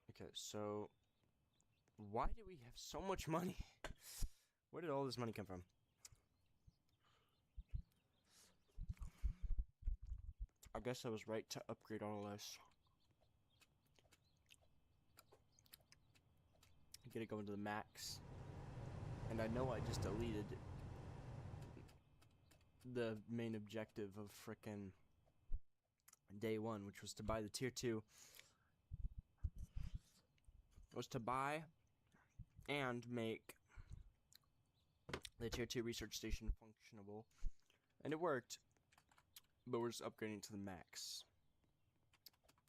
Okay, so why do we have so much money? Where did all this money come from? I guess I was right to upgrade all of this. Get it going to the max. And I know I just deleted the main objective of frickin' day 1, which was to buy the tier 2. Was to buy and make the tier 2 research station functionable. And it worked. But we're just upgrading to the max.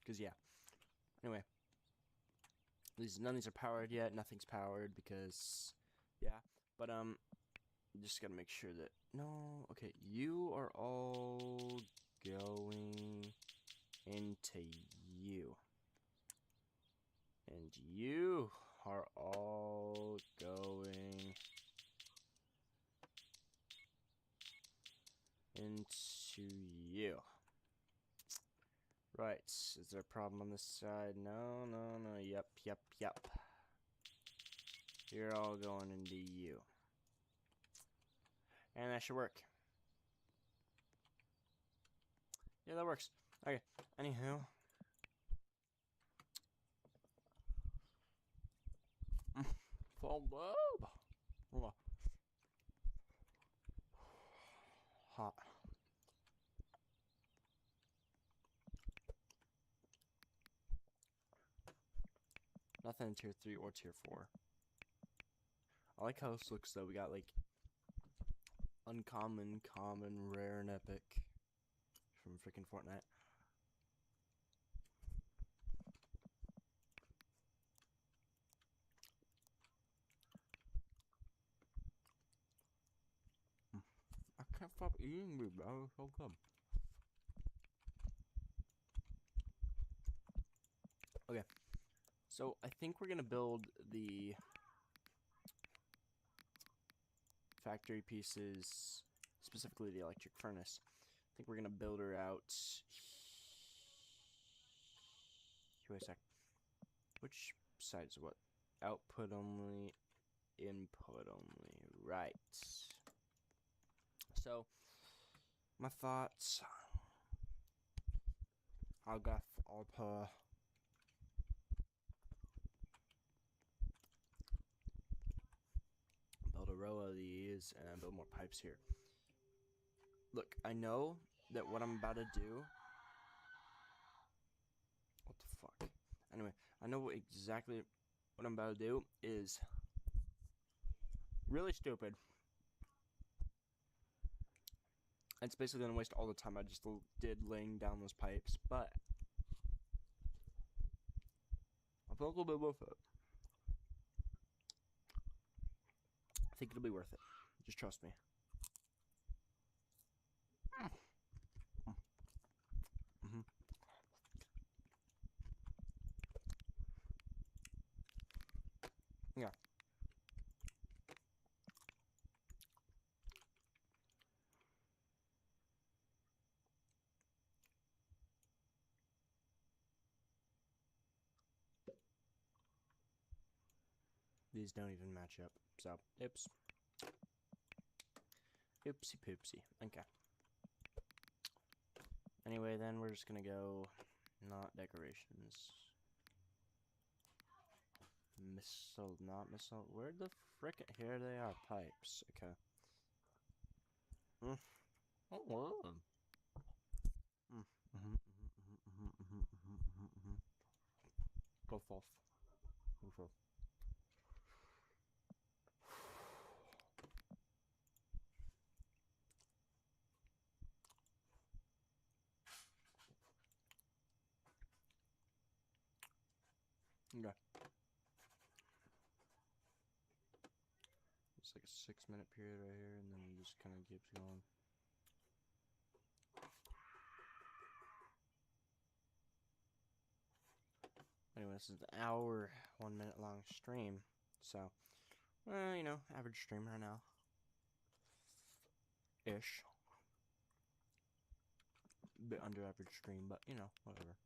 Because, yeah. Anyway. None of these are powered yet. Nothing's powered because, yeah. But, just gotta make sure that, no, okay, you are all going into you. And you are all going into you. Right, is there a problem on this side? No, yep. You're all going into you. And that should work. Yeah, that works. Okay, anywho. Fall love. Hot. Nothing in tier 3 or tier 4. I like how this looks though. We got like uncommon, common, rare, and epic from freaking Fortnite. eating me, bro. So good. Okay. So I think we're gonna build the factory pieces, specifically the electric furnace. I think we're gonna build her out. Wait a sec. Which side is what? Output only, input only. Right. So, my thoughts. I'll go for build a row of these and build more pipes here. Look, I know that what I'm about to do. What the fuck? Anyway, I know exactly what I'm about to do is really stupid. It's basically gonna waste all the time I just did laying down those pipes, but I feel a little bit worth it. I think it'll be worth it. Just trust me. Mm-hmm. Yeah. These don't even match up, so oops. Oopsie poopsie. Okay. Anyway, then we're just gonna go not decorations. Not missile. Where the frick? Here they are, pipes. Okay. Oh, wow. Go off. Go off. Okay. It's like a 6-minute period right here, and then it just kind of keeps going. Anyway, this is an hour, 1 minute long stream. So, you know, average stream right now. Ish. Bit under average stream, but you know, whatever.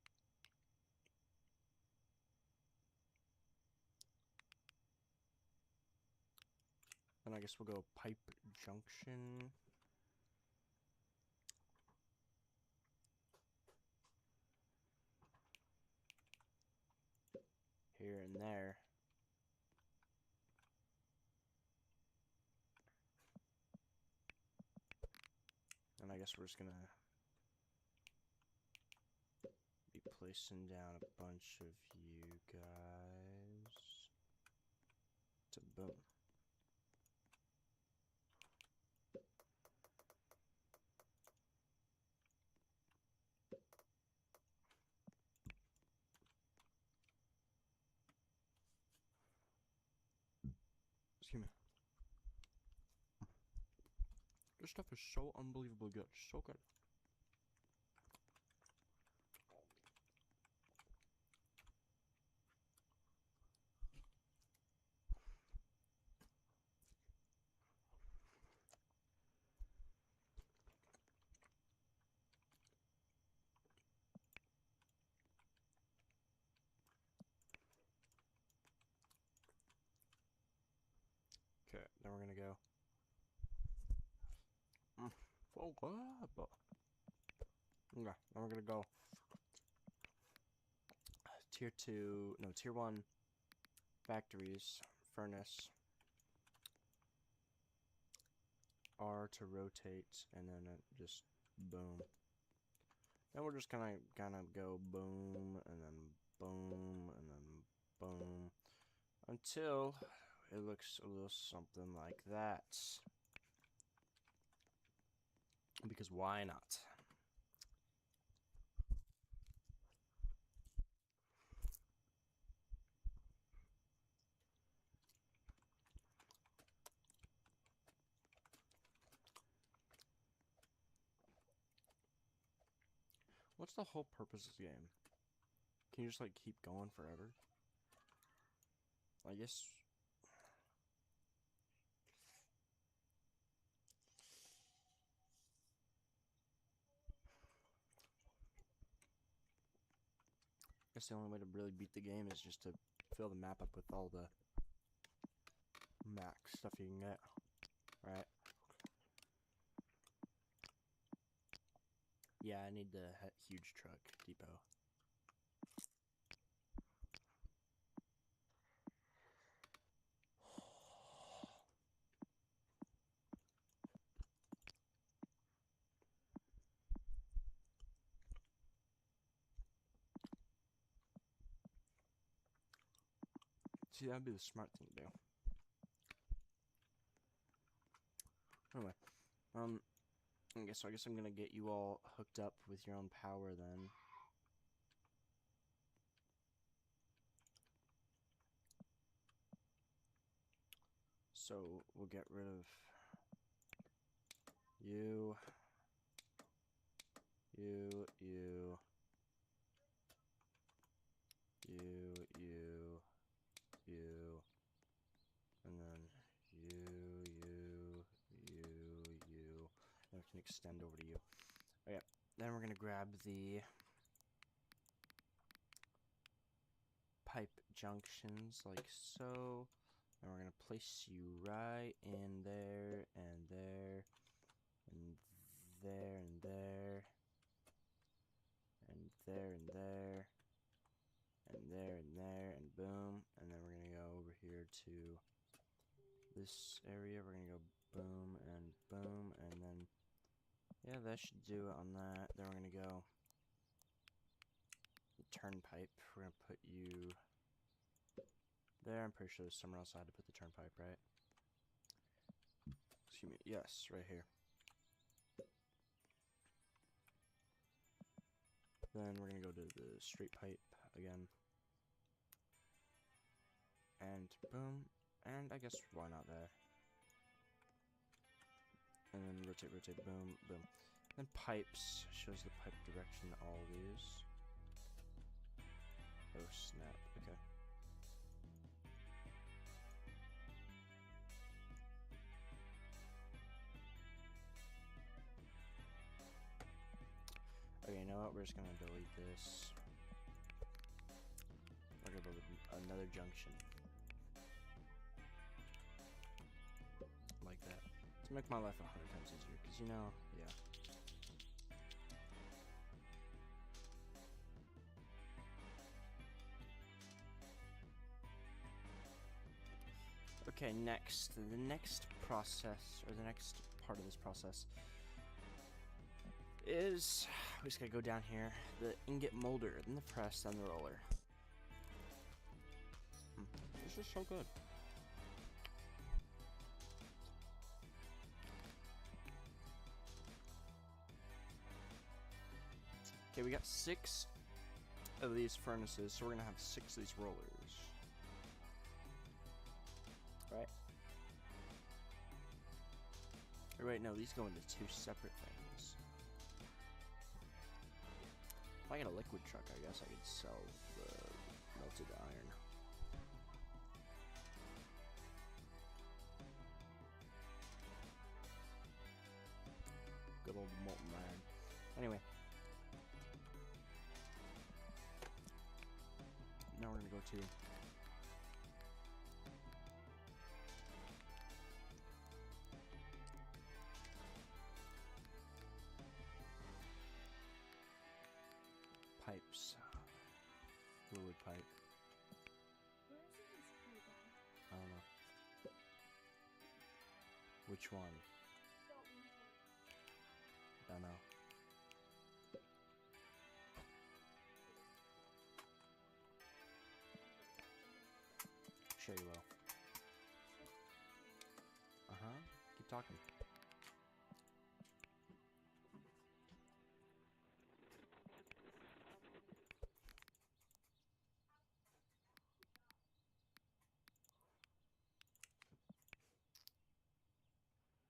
And I guess we'll go pipe junction. Here and there. And I guess we're just gonna be placing down a bunch of you guys. To boom. Excuse me. This stuff is so unbelievably good. So good. Okay, then we're gonna go. Oh, God. Okay, then we're gonna go. Tier 1 factories, furnace. R to rotate, and then it just boom. Then we're just gonna go boom, and then boom, and then boom, until it looks a little something like that. Because why not? What's the whole purpose of the game? Can you just like keep going forever? I guess. I guess the only way to really beat the game is just to fill the map up with all the max stuff you can get, right? Yeah, I need the huge truck depot. See, that'd be the smart thing to do. Anyway, I guess I'm gonna get you all hooked up with your own power then. So we'll get rid of you, you, you, you, you, you, and then you, you, you, you, and we can extend over to you. Okay, then we're gonna grab the pipe junctions like so, and we're gonna place you right in there, and there, and there, and there, and there, and there, and there, and there, and boom, and then we're gonna go over here to this area. We're gonna go boom, and then, yeah, that should do it on that. Then we're gonna go turnpike. We're gonna put you there. I'm pretty sure there's somewhere else I had to put the turnpike, right? Excuse me. Yes, right here. Then we're gonna go to the straight pipe again. And boom. And I guess why not there? And then rotate, rotate, boom, boom. Then pipes shows the pipe direction always. Oh snap, okay. Okay, you know what? We're just gonna delete this. We're gonna build another junction. Like that. To make my life 100 times easier, because you know, yeah. Okay, next. The next process, or the next part of this process is, we just gotta go down here, the ingot molder, then the press, then the roller. This is so good. Okay, we got 6 of these furnaces, so we're gonna have 6 of these rollers. Right? Right, no, these go into 2 separate things. If I get a liquid truck, I guess I could sell the melted iron. Good old molten iron. Anyway. Now we're gonna go to pipes. Fluid pipe. Where is this pipe at? I don't know. Which one? I don't know. Sure you will. Uh-huh. Keep talking.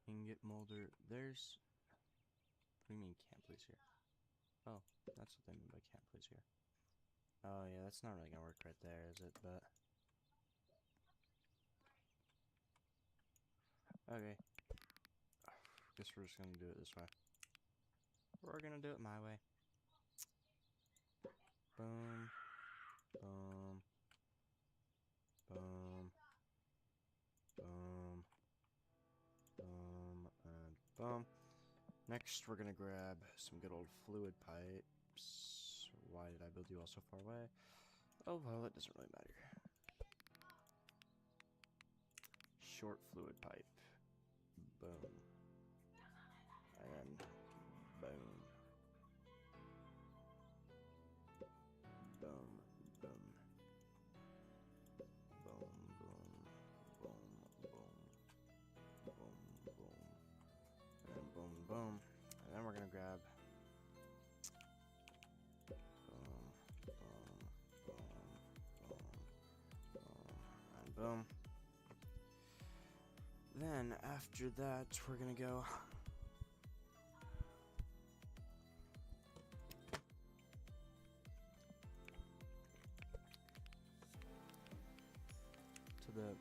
Ingot molder. There's... What do you mean can't place here? Oh, that's what they mean by can't place here. Oh yeah, that's not really gonna work right there, is it? But okay. Guess we're just gonna do it this way. We're gonna do it my way. Boom, boom, boom, boom, boom, and boom. Next, we're gonna grab some good old fluid pipes. Why did I build you all so far away? Oh well, it doesn't really matter. Short fluid pipe. Boom. And boom. Boom, boom. Boom, boom, boom, boom. Boom, boom. And boom, boom. And then we're gonna grab boom, boom, boom, boom, boom, and boom. Then after that, we're gonna go to the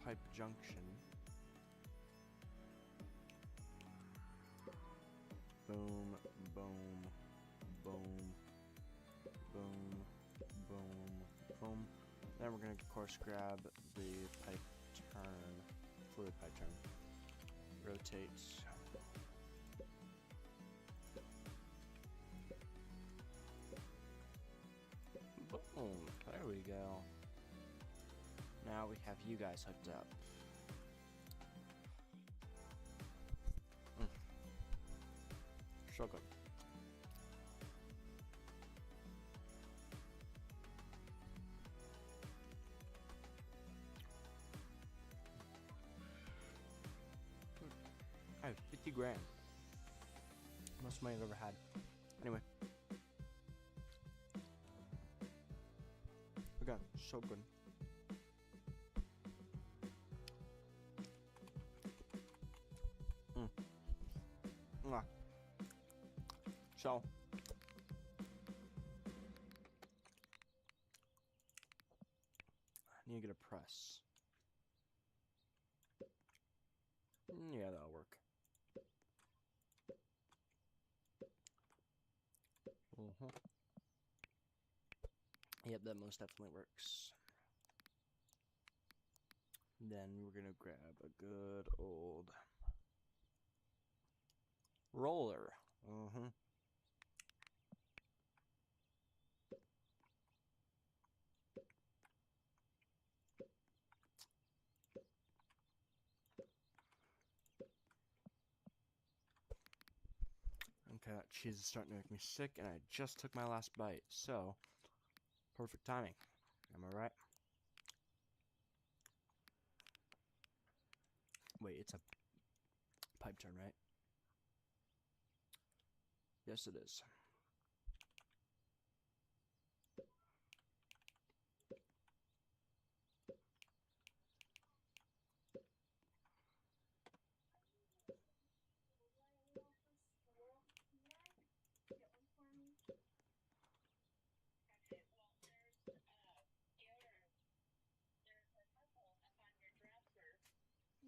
pipe junction. Boom, boom, boom, boom, boom, boom. Then we're gonna, of course, grab the pipe turn, fluid pipe turn. Rotate. Boom, there we go. Now we have you guys hooked up. So good. Hey, 50 grand. Most money I've ever had. Anyway. Again, so good. Mwah. So, I need to get a press. Yeah, that'll work. Yep, that most definitely works. Then we're gonna grab a good old roller. Okay, that cheese is starting to make me sick, and I just took my last bite, so perfect timing. Am I right? Wait, it's a pipe turn, right? Yes, it is.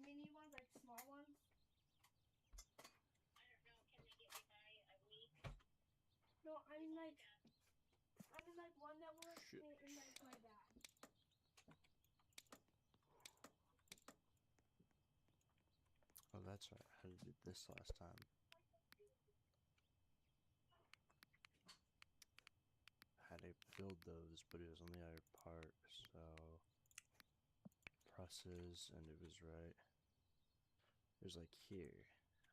Mini ones, like small ones. No, I mean like one that will fit in like my bag. Oh, that's right. I did this last time. I had to build those, but it was on the other part, so presses, and it was right. It was like here.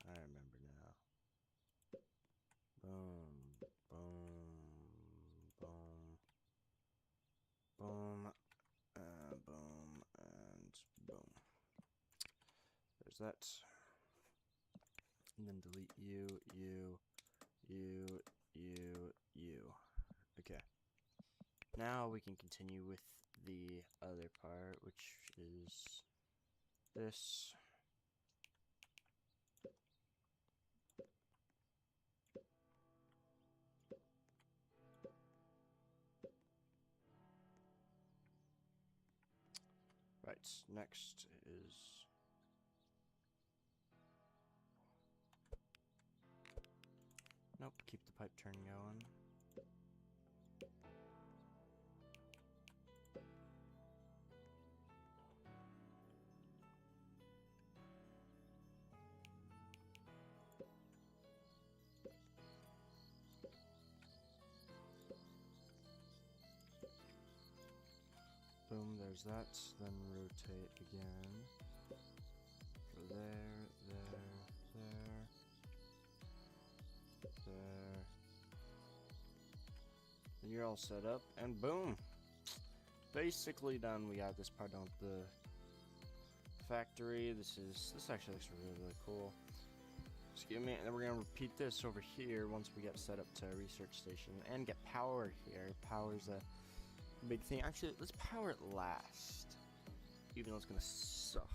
I remember now. Boom, boom, boom, boom, boom, and boom. There's that. And then delete you. Okay. Now we can continue with the other part, which is this. next is... Nope, keep the pipe turn going. Boom, there's that. Then rotate again. For there, there. Then you're all set up, and boom! Basically done. We got this part done with the factory. This actually looks really, really cool. Excuse me, and then we're gonna repeat this over here once we get set up to a research station and get power here. Power's a big thing. Actually, let's power it last, even though it's gonna suck.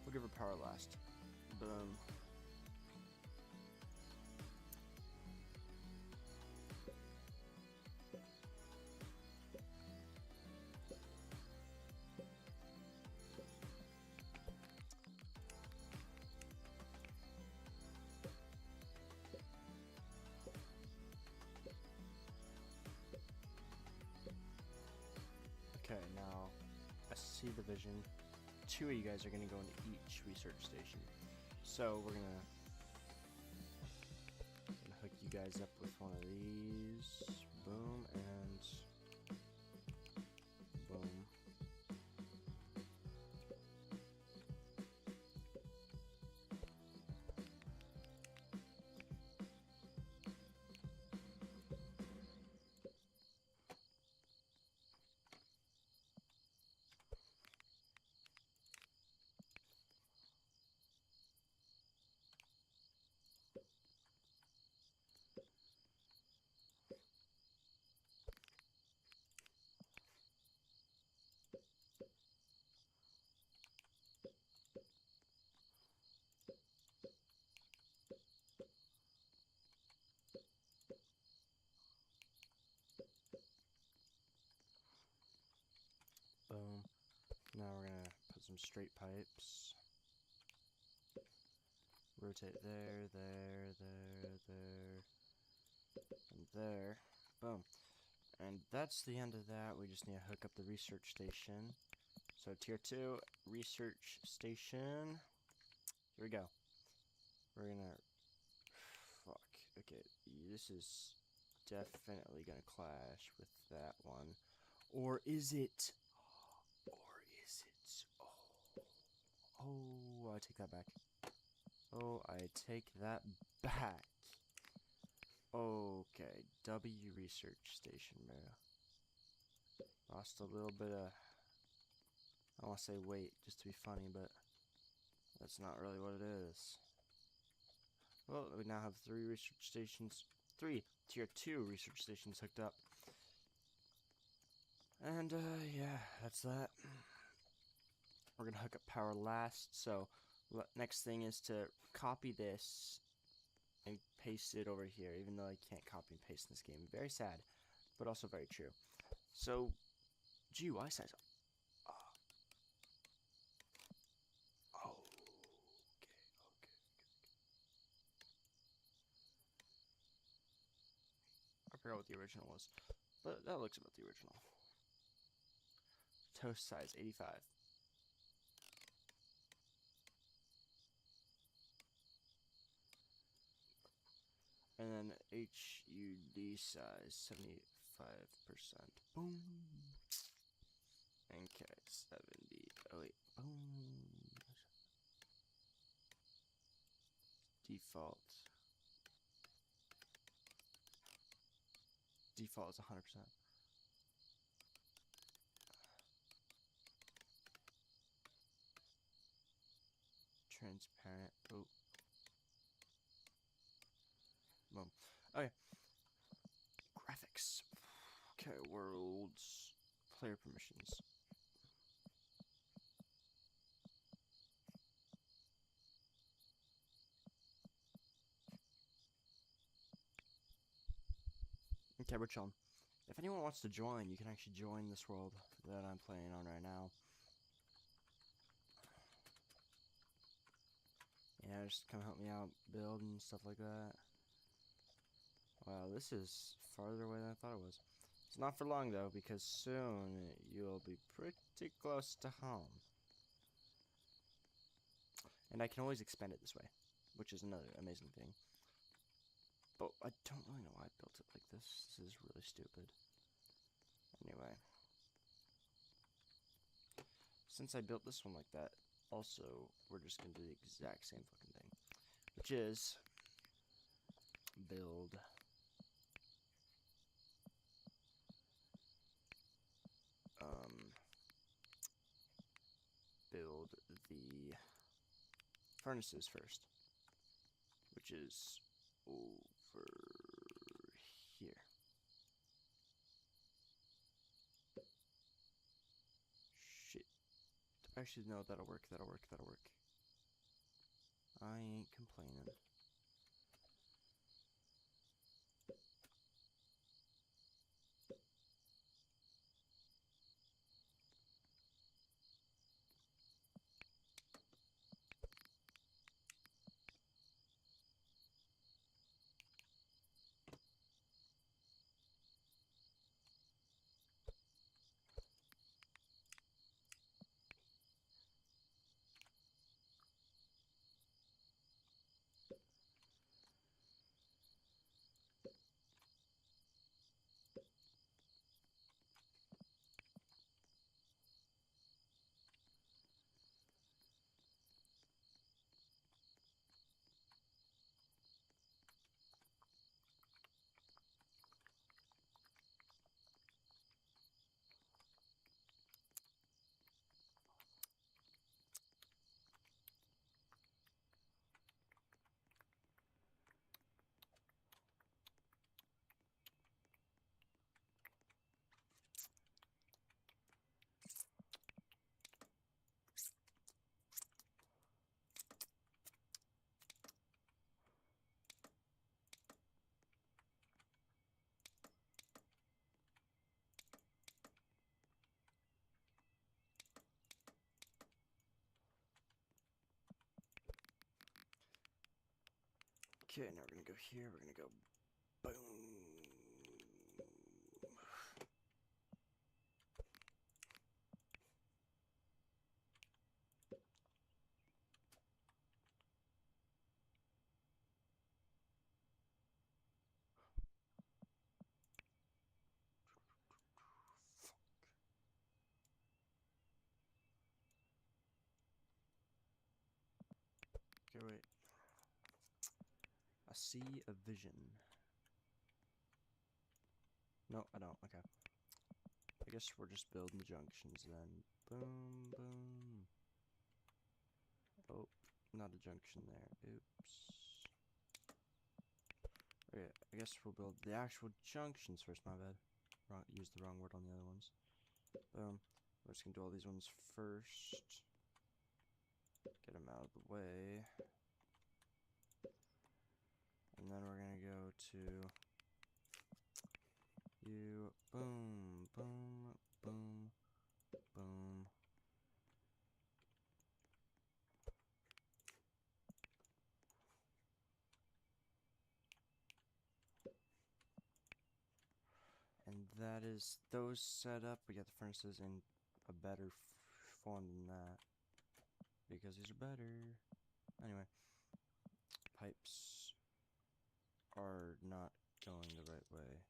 We'll give her power last. Boom. Okay, now I see the vision. 2 of you guys are going to go into each research station. So we're gonna hook you guys up with one of these. Boom, and boom. Boom. Now we're gonna put some straight pipes. Rotate there, and there. Boom. And that's the end of that. We just need to hook up the research station. So tier 2, research station. Here we go. We're gonna... Fuck. Okay, this is definitely gonna clash with that one. Or is it? Or is it? Oh, I take that back. Oh, I take that back. Okay, W research station, bro. Lost a little bit of... I want to say weight, just to be funny, but that's not really what it is. Well, we now have 3 research stations. 3 tier 2 research stations hooked up. And, yeah, that's that. We're gonna hook up power last, so next thing is to copy this and paste it over here, even though I can't copy and paste in this game. Very sad, but also very true. So, GUI size. I forgot what the original was, but that looks about the original. Toast size 85. And then HUD size 75%. Boom. Okay, 70. Oh wait. Boom. Default. Default is 100%. Transparent. Oh. Boom. Okay. Graphics. Okay, worlds. Player permissions. Okay, we're chilling. If anyone wants to join, you can actually join this world that I'm playing on right now. Yeah, just come help me out, build and stuff like that. Wow, this is farther away than I thought it was. It's not for long though, because soon you'll be pretty close to home. And I can always expand it this way, which is another amazing thing. But I don't really know why I built it like this. This is really stupid. Anyway. Since I built this one like that, also, we're just going to do the exact same fucking thing. Which is build build the furnaces first, which is over here. Shit. Actually, no, that'll work, that'll work, that'll work. I ain't complaining. Okay, now we're gonna go here, we're gonna go boom. Okay, wait. I see a vision. No, I don't. Okay. I guess we're just building junctions then. Boom, boom. Oh, not a junction there. Oops. Okay, I guess we'll build the actual junctions first. My bad. Used the wrong word on the other ones. Boom. We're just gonna do all these ones first. Get them out of the way. And then we're gonna go to you. Boom, boom, boom, boom. And that is those set up. We got the furnaces in a better form than that. Because these are better. Anyway. Pipes are not going the right way.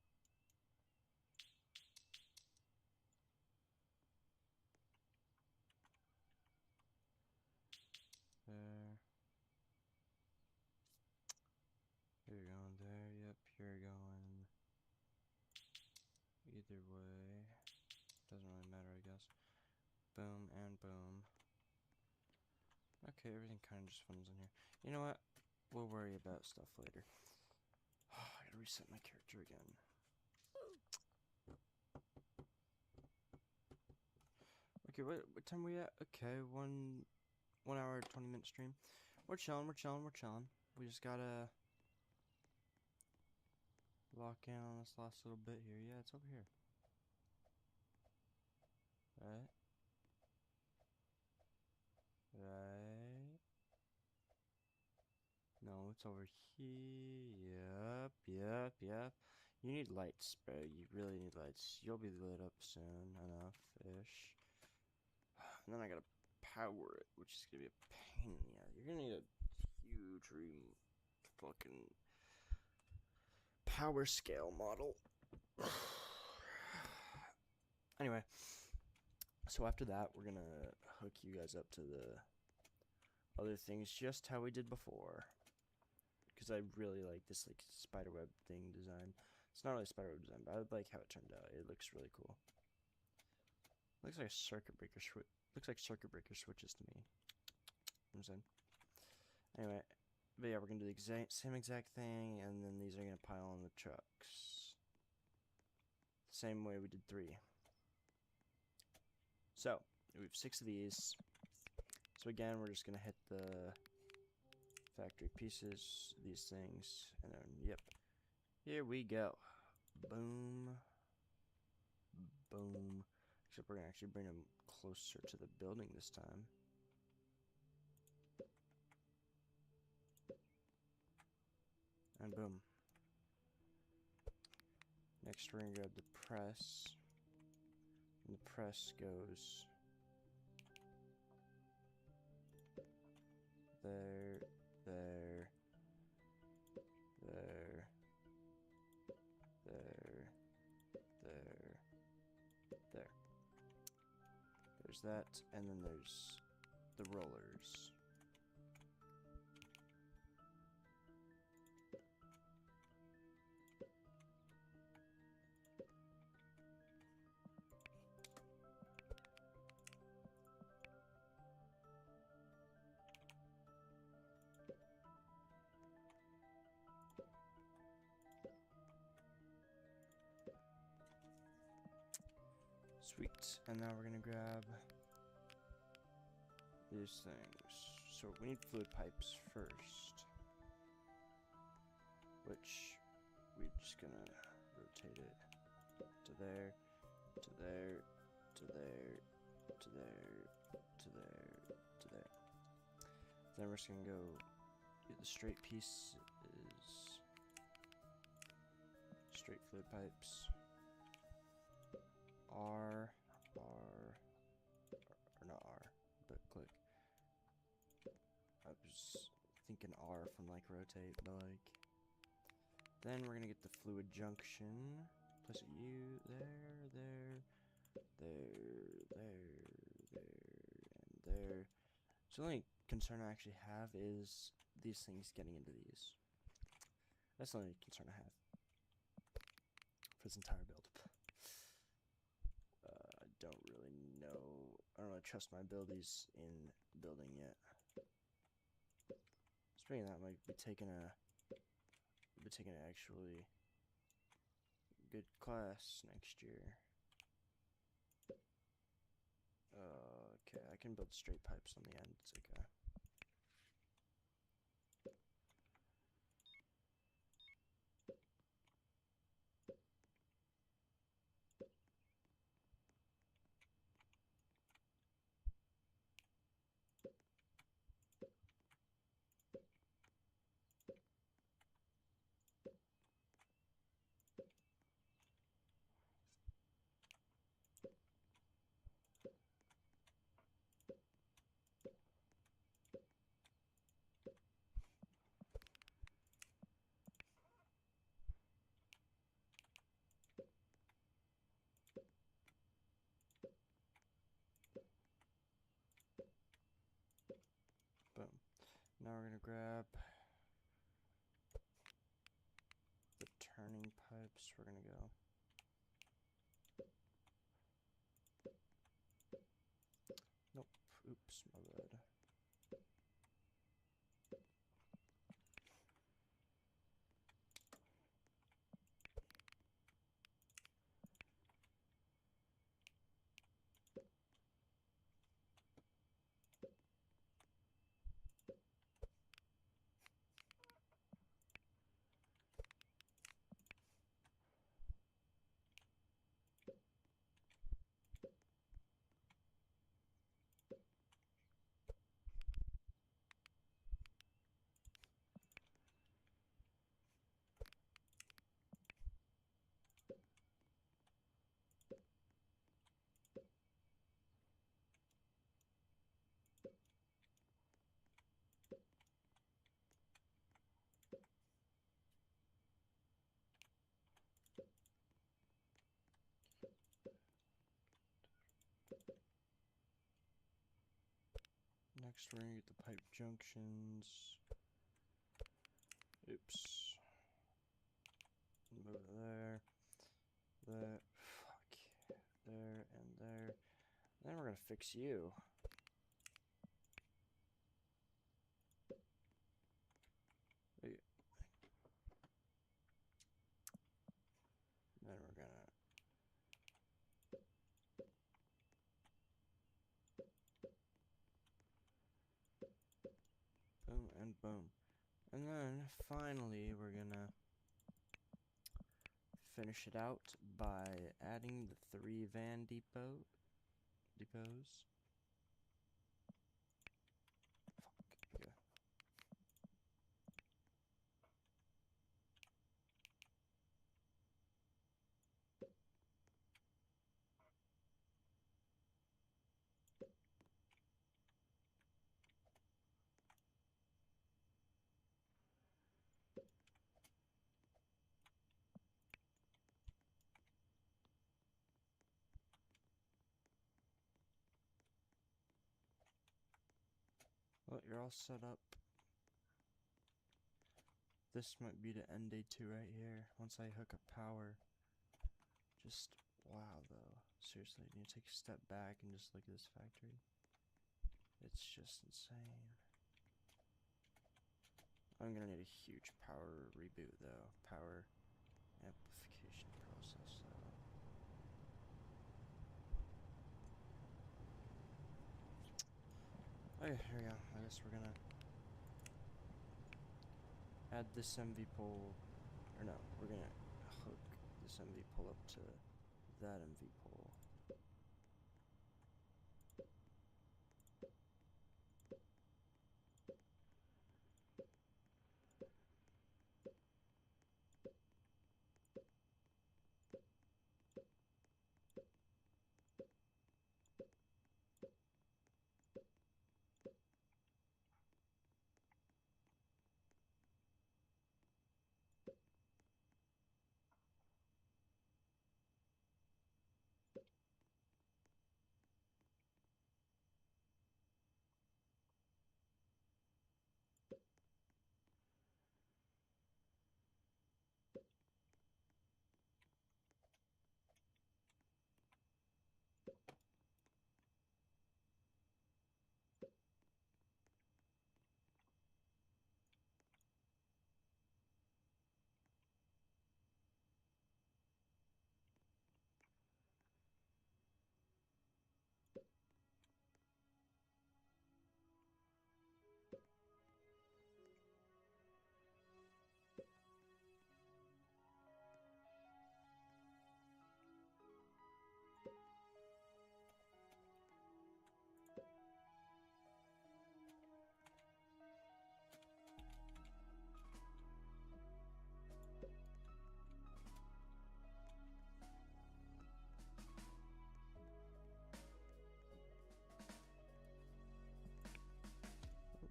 There. You're going there. Yep, you're going either way. Doesn't really matter, I guess. Boom and boom. Okay, everything kind of just funnels in here. You know what? We'll worry about stuff later. I gotta reset my character again. Okay, what time are we at? Okay, 1 hour 20-minute stream. We're chilling, we're chilling, we're chilling. We lock in on this last little bit here. Yeah, it's over here. Right. Right. No, it's over here. Yep. You need lights, bro. You really need lights. You'll be lit up soon enough-ish. And then I gotta power it, which is gonna be a pain in the ass. You're gonna need a huge fucking power scale model. Anyway, so after that, we're gonna hook you guys up to the other things just how we did before. Because I really like this like spiderweb thing design. It's not really spiderweb design, but I like how it turned out. It looks really cool. Looks like a circuit breaker switch. Looks like circuit breaker switches to me. You know what I'm saying? Anyway, but yeah, we're gonna do the same exact thing, and then these are gonna pile on the trucks. Same way we did 3. So we have 6 of these. So again, we're just gonna hit the factory pieces, these things, and then yep, here we go. Boom, boom. Except we're gonna actually bring them closer to the building this time. And boom. Next, we're gonna grab the press. And the press goes there, there, there, there, there, there. There's that, and then there's the rollers. Sweet. And now we're gonna grab these things. So we need fluid pipes first, which we're just gonna rotate it to there, to there, to there, to there, to there, to there. Then we're just gonna go, the straight piece is straight fluid pipes. R, or not R, but click. I was thinking R from like rotate, but like. Then we're gonna get the fluid junction. Place it there. And there. So the only concern I actually have is these things getting into these. That's the only concern I have for this entire build. I don't really know. I don't really trust my abilities in building yet. Speaking of that, I might be taking an actually good class next year. Okay, I can build straight pipes on the end. It's okay. Boom. Now we're gonna grab the turning pipes. We're gonna go. Nope. Oops, my bad. Next, we're gonna get the pipe junctions. Oops. Move it there. There. Fuck. There and there. Then we're gonna fix you. Wait. Then we're gonna. Boom and boom. And then finally we're gonna finish it out by adding the 3 van depots. Fuck, yeah. Well, you're all set up. This might be the end day 2 right here. Once I hook up power. Just, wow though. Seriously, you need to take a step back and just look at this factory. It's just insane. I'm gonna need a huge power reboot though. Power amplification process though. Okay, here we go. I guess we're gonna add this MV pole, or no, we're gonna hook this MV pole up to that MV pole.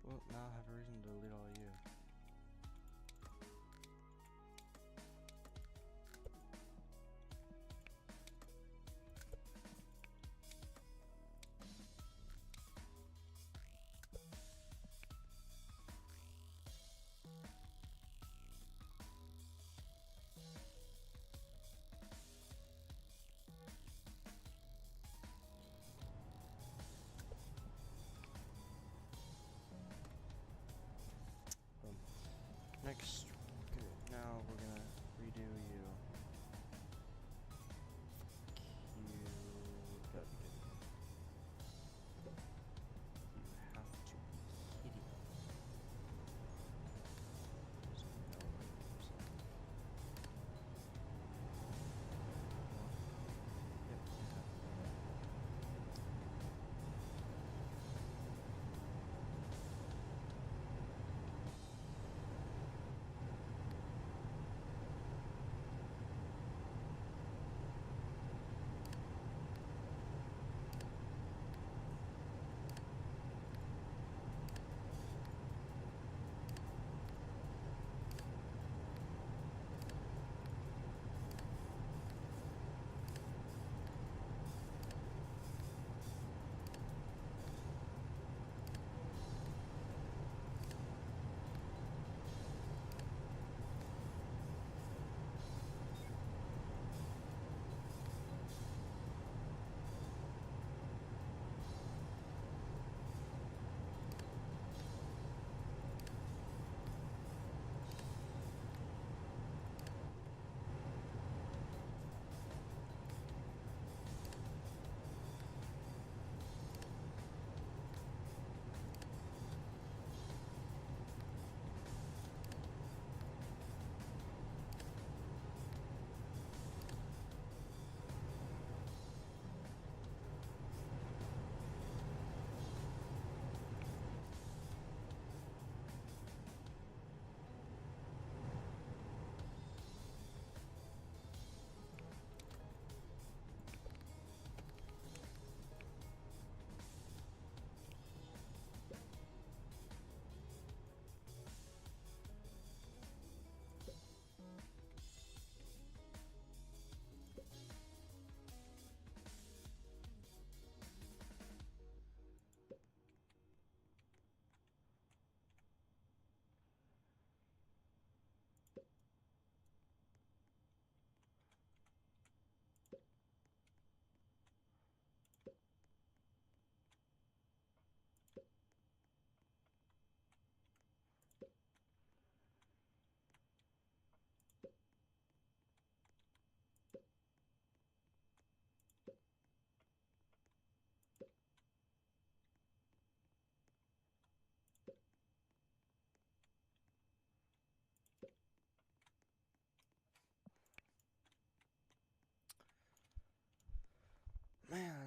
Well, now I have a reason to delete all of you.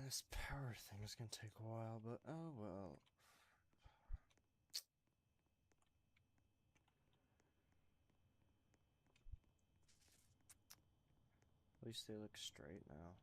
This power thing is gonna take a while, but oh well. At least they look straight now.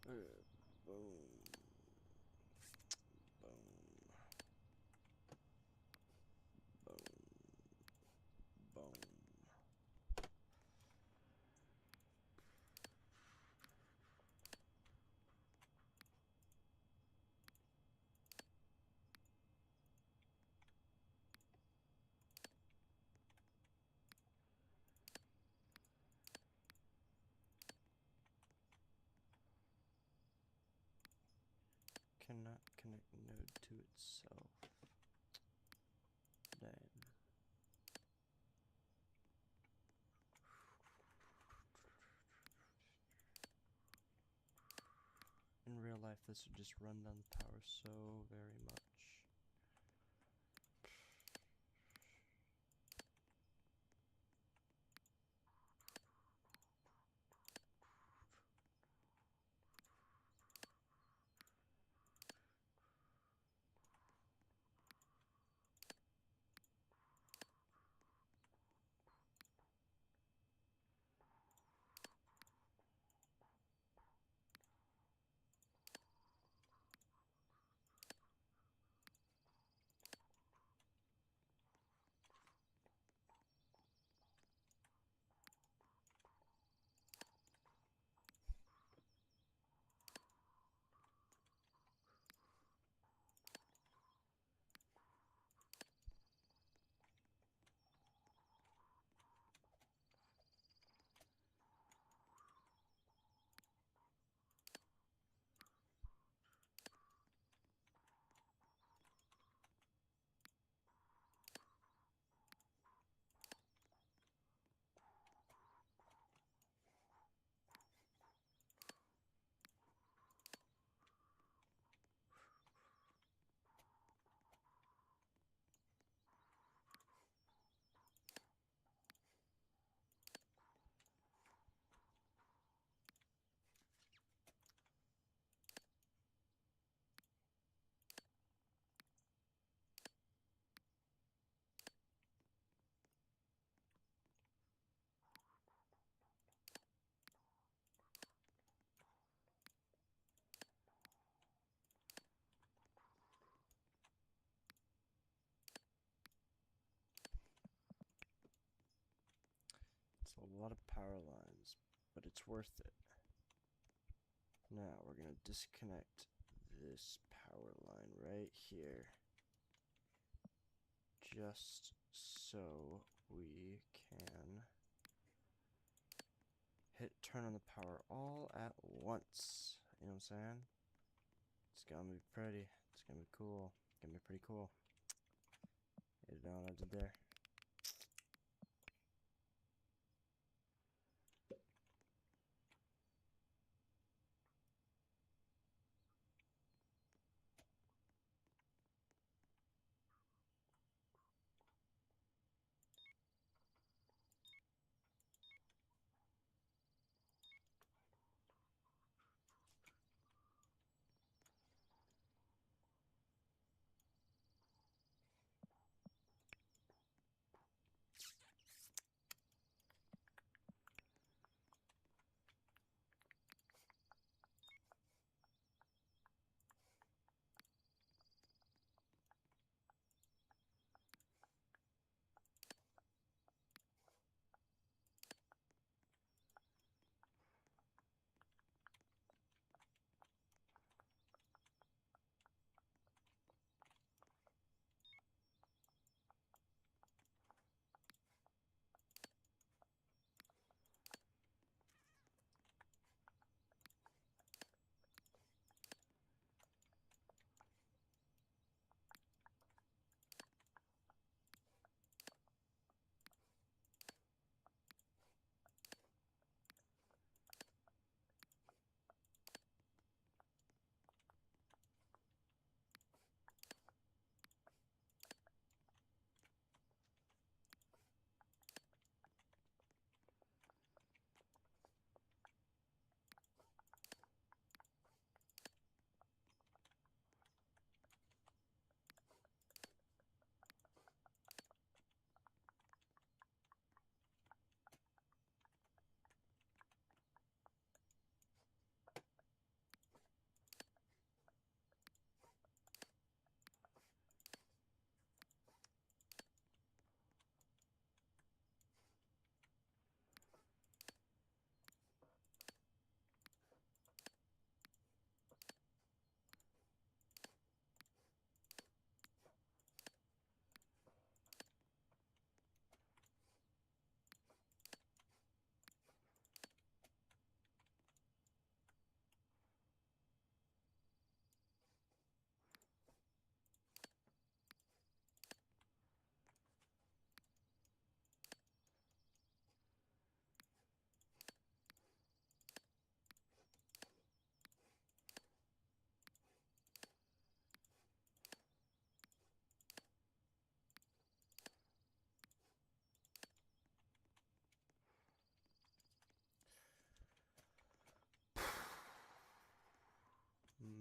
Boom. Boom. Boom. Boom. Cannot connect node to itself. Damn. In real life, this would just run down the power so very much. It's a lot of power lines, but it's worth it. Now we're going to disconnect this power line right here, just so we can hit turn on the power all at once. You know what I'm saying? It's gonna be pretty. It's gonna be cool. It's gonna be pretty cool. Hit it on into there.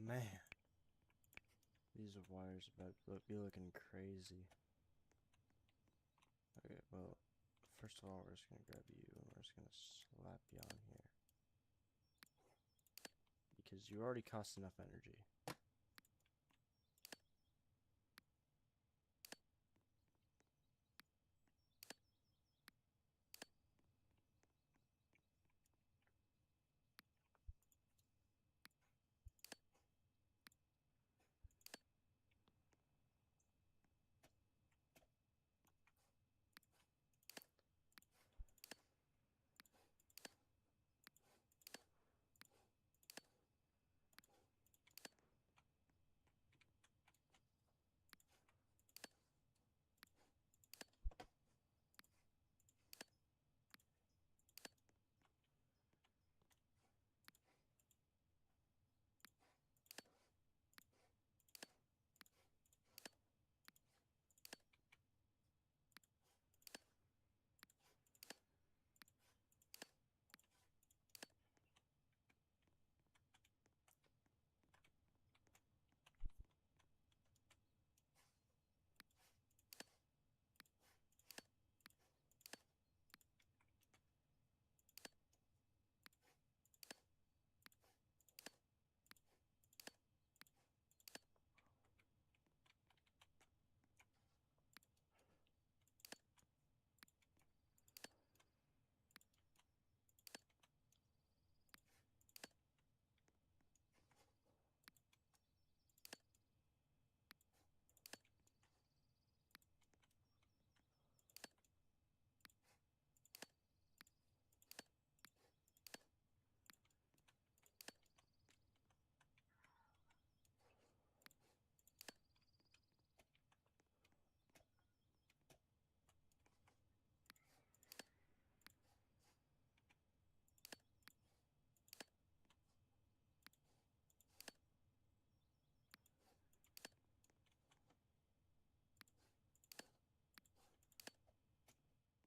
man. These wires about to be looking crazy. Okay, well, first of all, we're just gonna grab you and we're just gonna slap you on here. Because you already cost enough energy.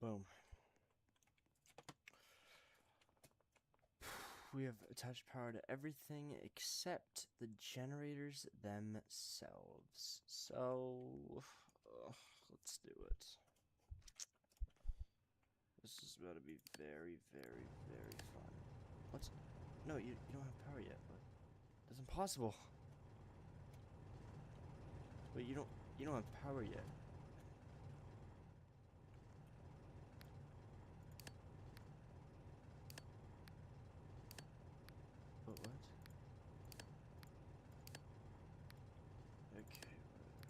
Boom. We have attached power to everything except the generators themselves. So, let's do it. This is about to be very, very, very fun. What's... No, you don't have power yet. What? That's impossible. But you don't have power yet. But what? Okay, whatever.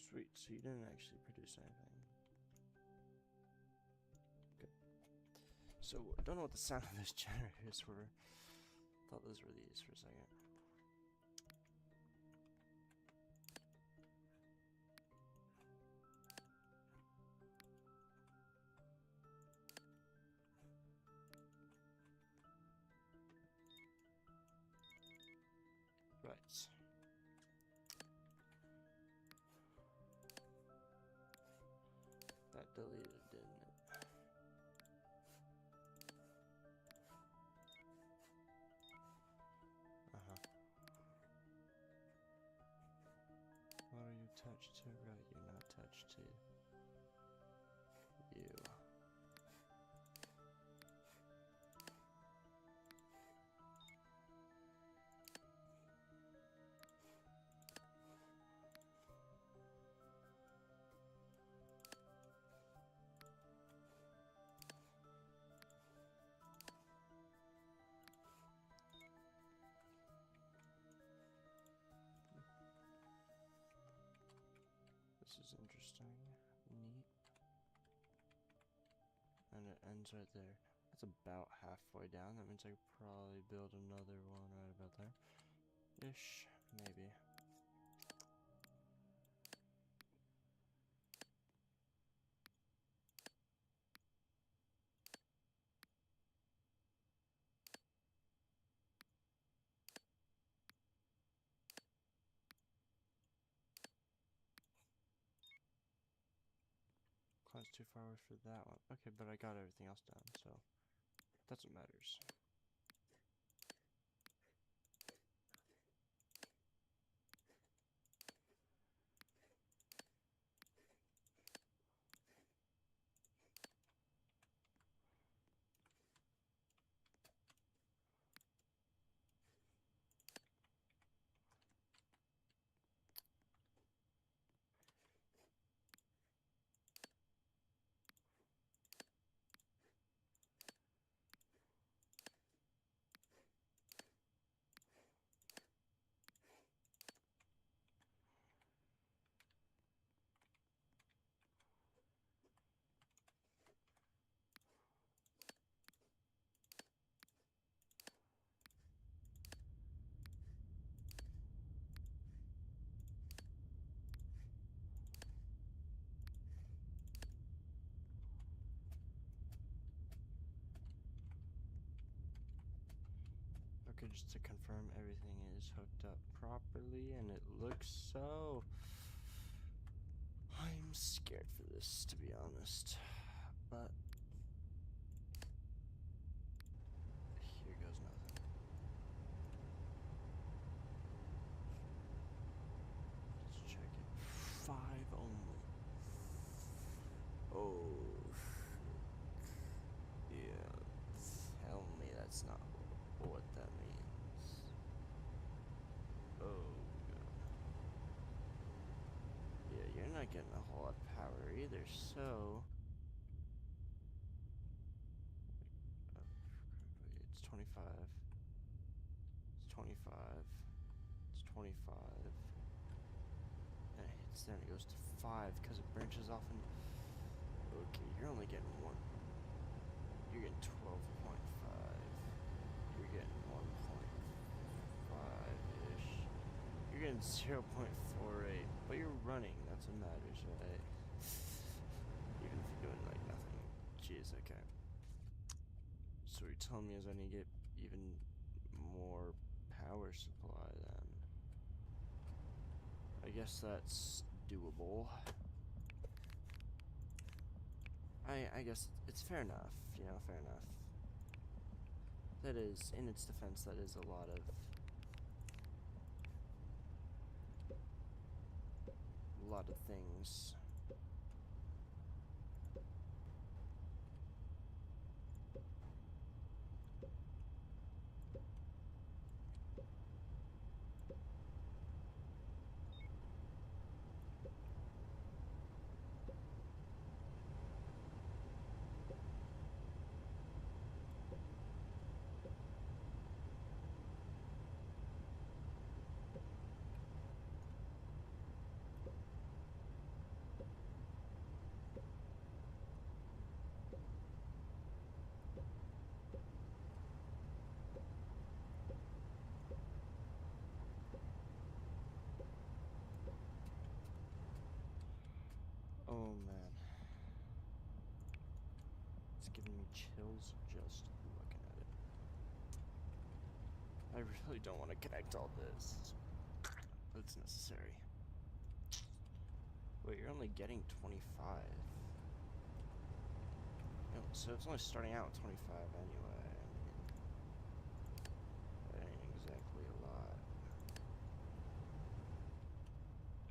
Sweet, so you didn't actually produce anything. Good. So, I don't know what the sound of those generators were. Thought those were these for a second. Right. That deleted, didn't it? Uh-huh. What are you attached to? Right, you're not attached to you. This is interesting. Neat. And it ends right there. I That's about halfway down. That means I could probably build another one right about there. Ish, maybe. Climb's too far away for that one. Okay, but I got everything else done, so that's what matters. Okay, just to confirm everything is hooked up properly, and it looks so. I'm scared for this, to be honest. But here goes nothing. Let's check it. 5 only. Oh, yeah. Tell me that's not what that means. Oh, God. Yeah, you're not getting a whole lot of power either, so. It's 25. It's 25. It's 25. And it hits, then it goes to 5 because it branches off and. Okay, you're only getting 1. You're getting 12.5. You're getting 1.5-ish. You're getting 0.48. But you're running. That's what matters, right? Even if you're doing like nothing. Jeez, okay. So what you're telling me is I need to get even more power supply then. I guess that's doable. I guess it's fair enough, you know, fair enough. That is, in its defense, that is a lot of things. Oh man. It's giving me chills just looking at it. I really don't want to connect all this, but it's necessary. Wait, you're only getting 25. No, so it's only starting out at 25 anyway. I mean, that ain't exactly a lot.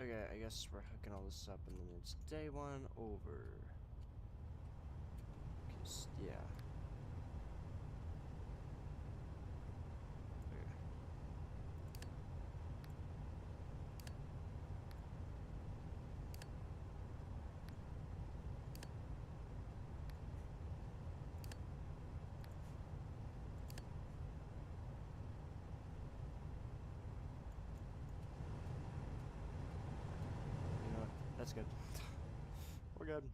Okay, I guess we're hooking all this up and then it's day 1 over. 'Cause, yeah. Okay. You know what? That's good. We're good.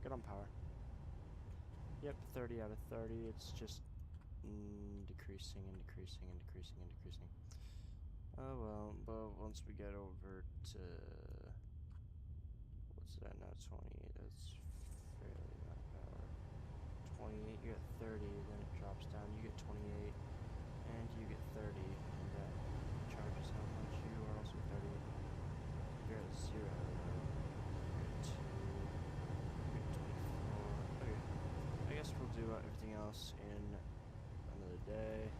Good on power. Yep, 30 out of 30. It's just decreasing and decreasing and decreasing and decreasing. Oh well, but once we get over to, what's that now, 28, that's fairly not power. 28, you get 30, then it drops down, you get 28, and you get 30, and that charges how much? You are also 30. You're at 0, though. You're at 2, you're at 24. Okay, I guess we'll do everything else in another day.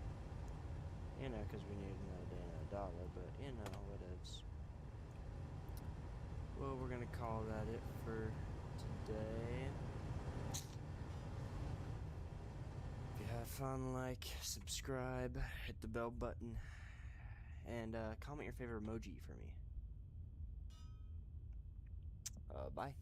You know, because we need another day and $1, but you know, whatevs. Well, we're gonna call that it for today. If you have fun, like, subscribe, hit the bell button, and comment your favorite emoji for me. Bye.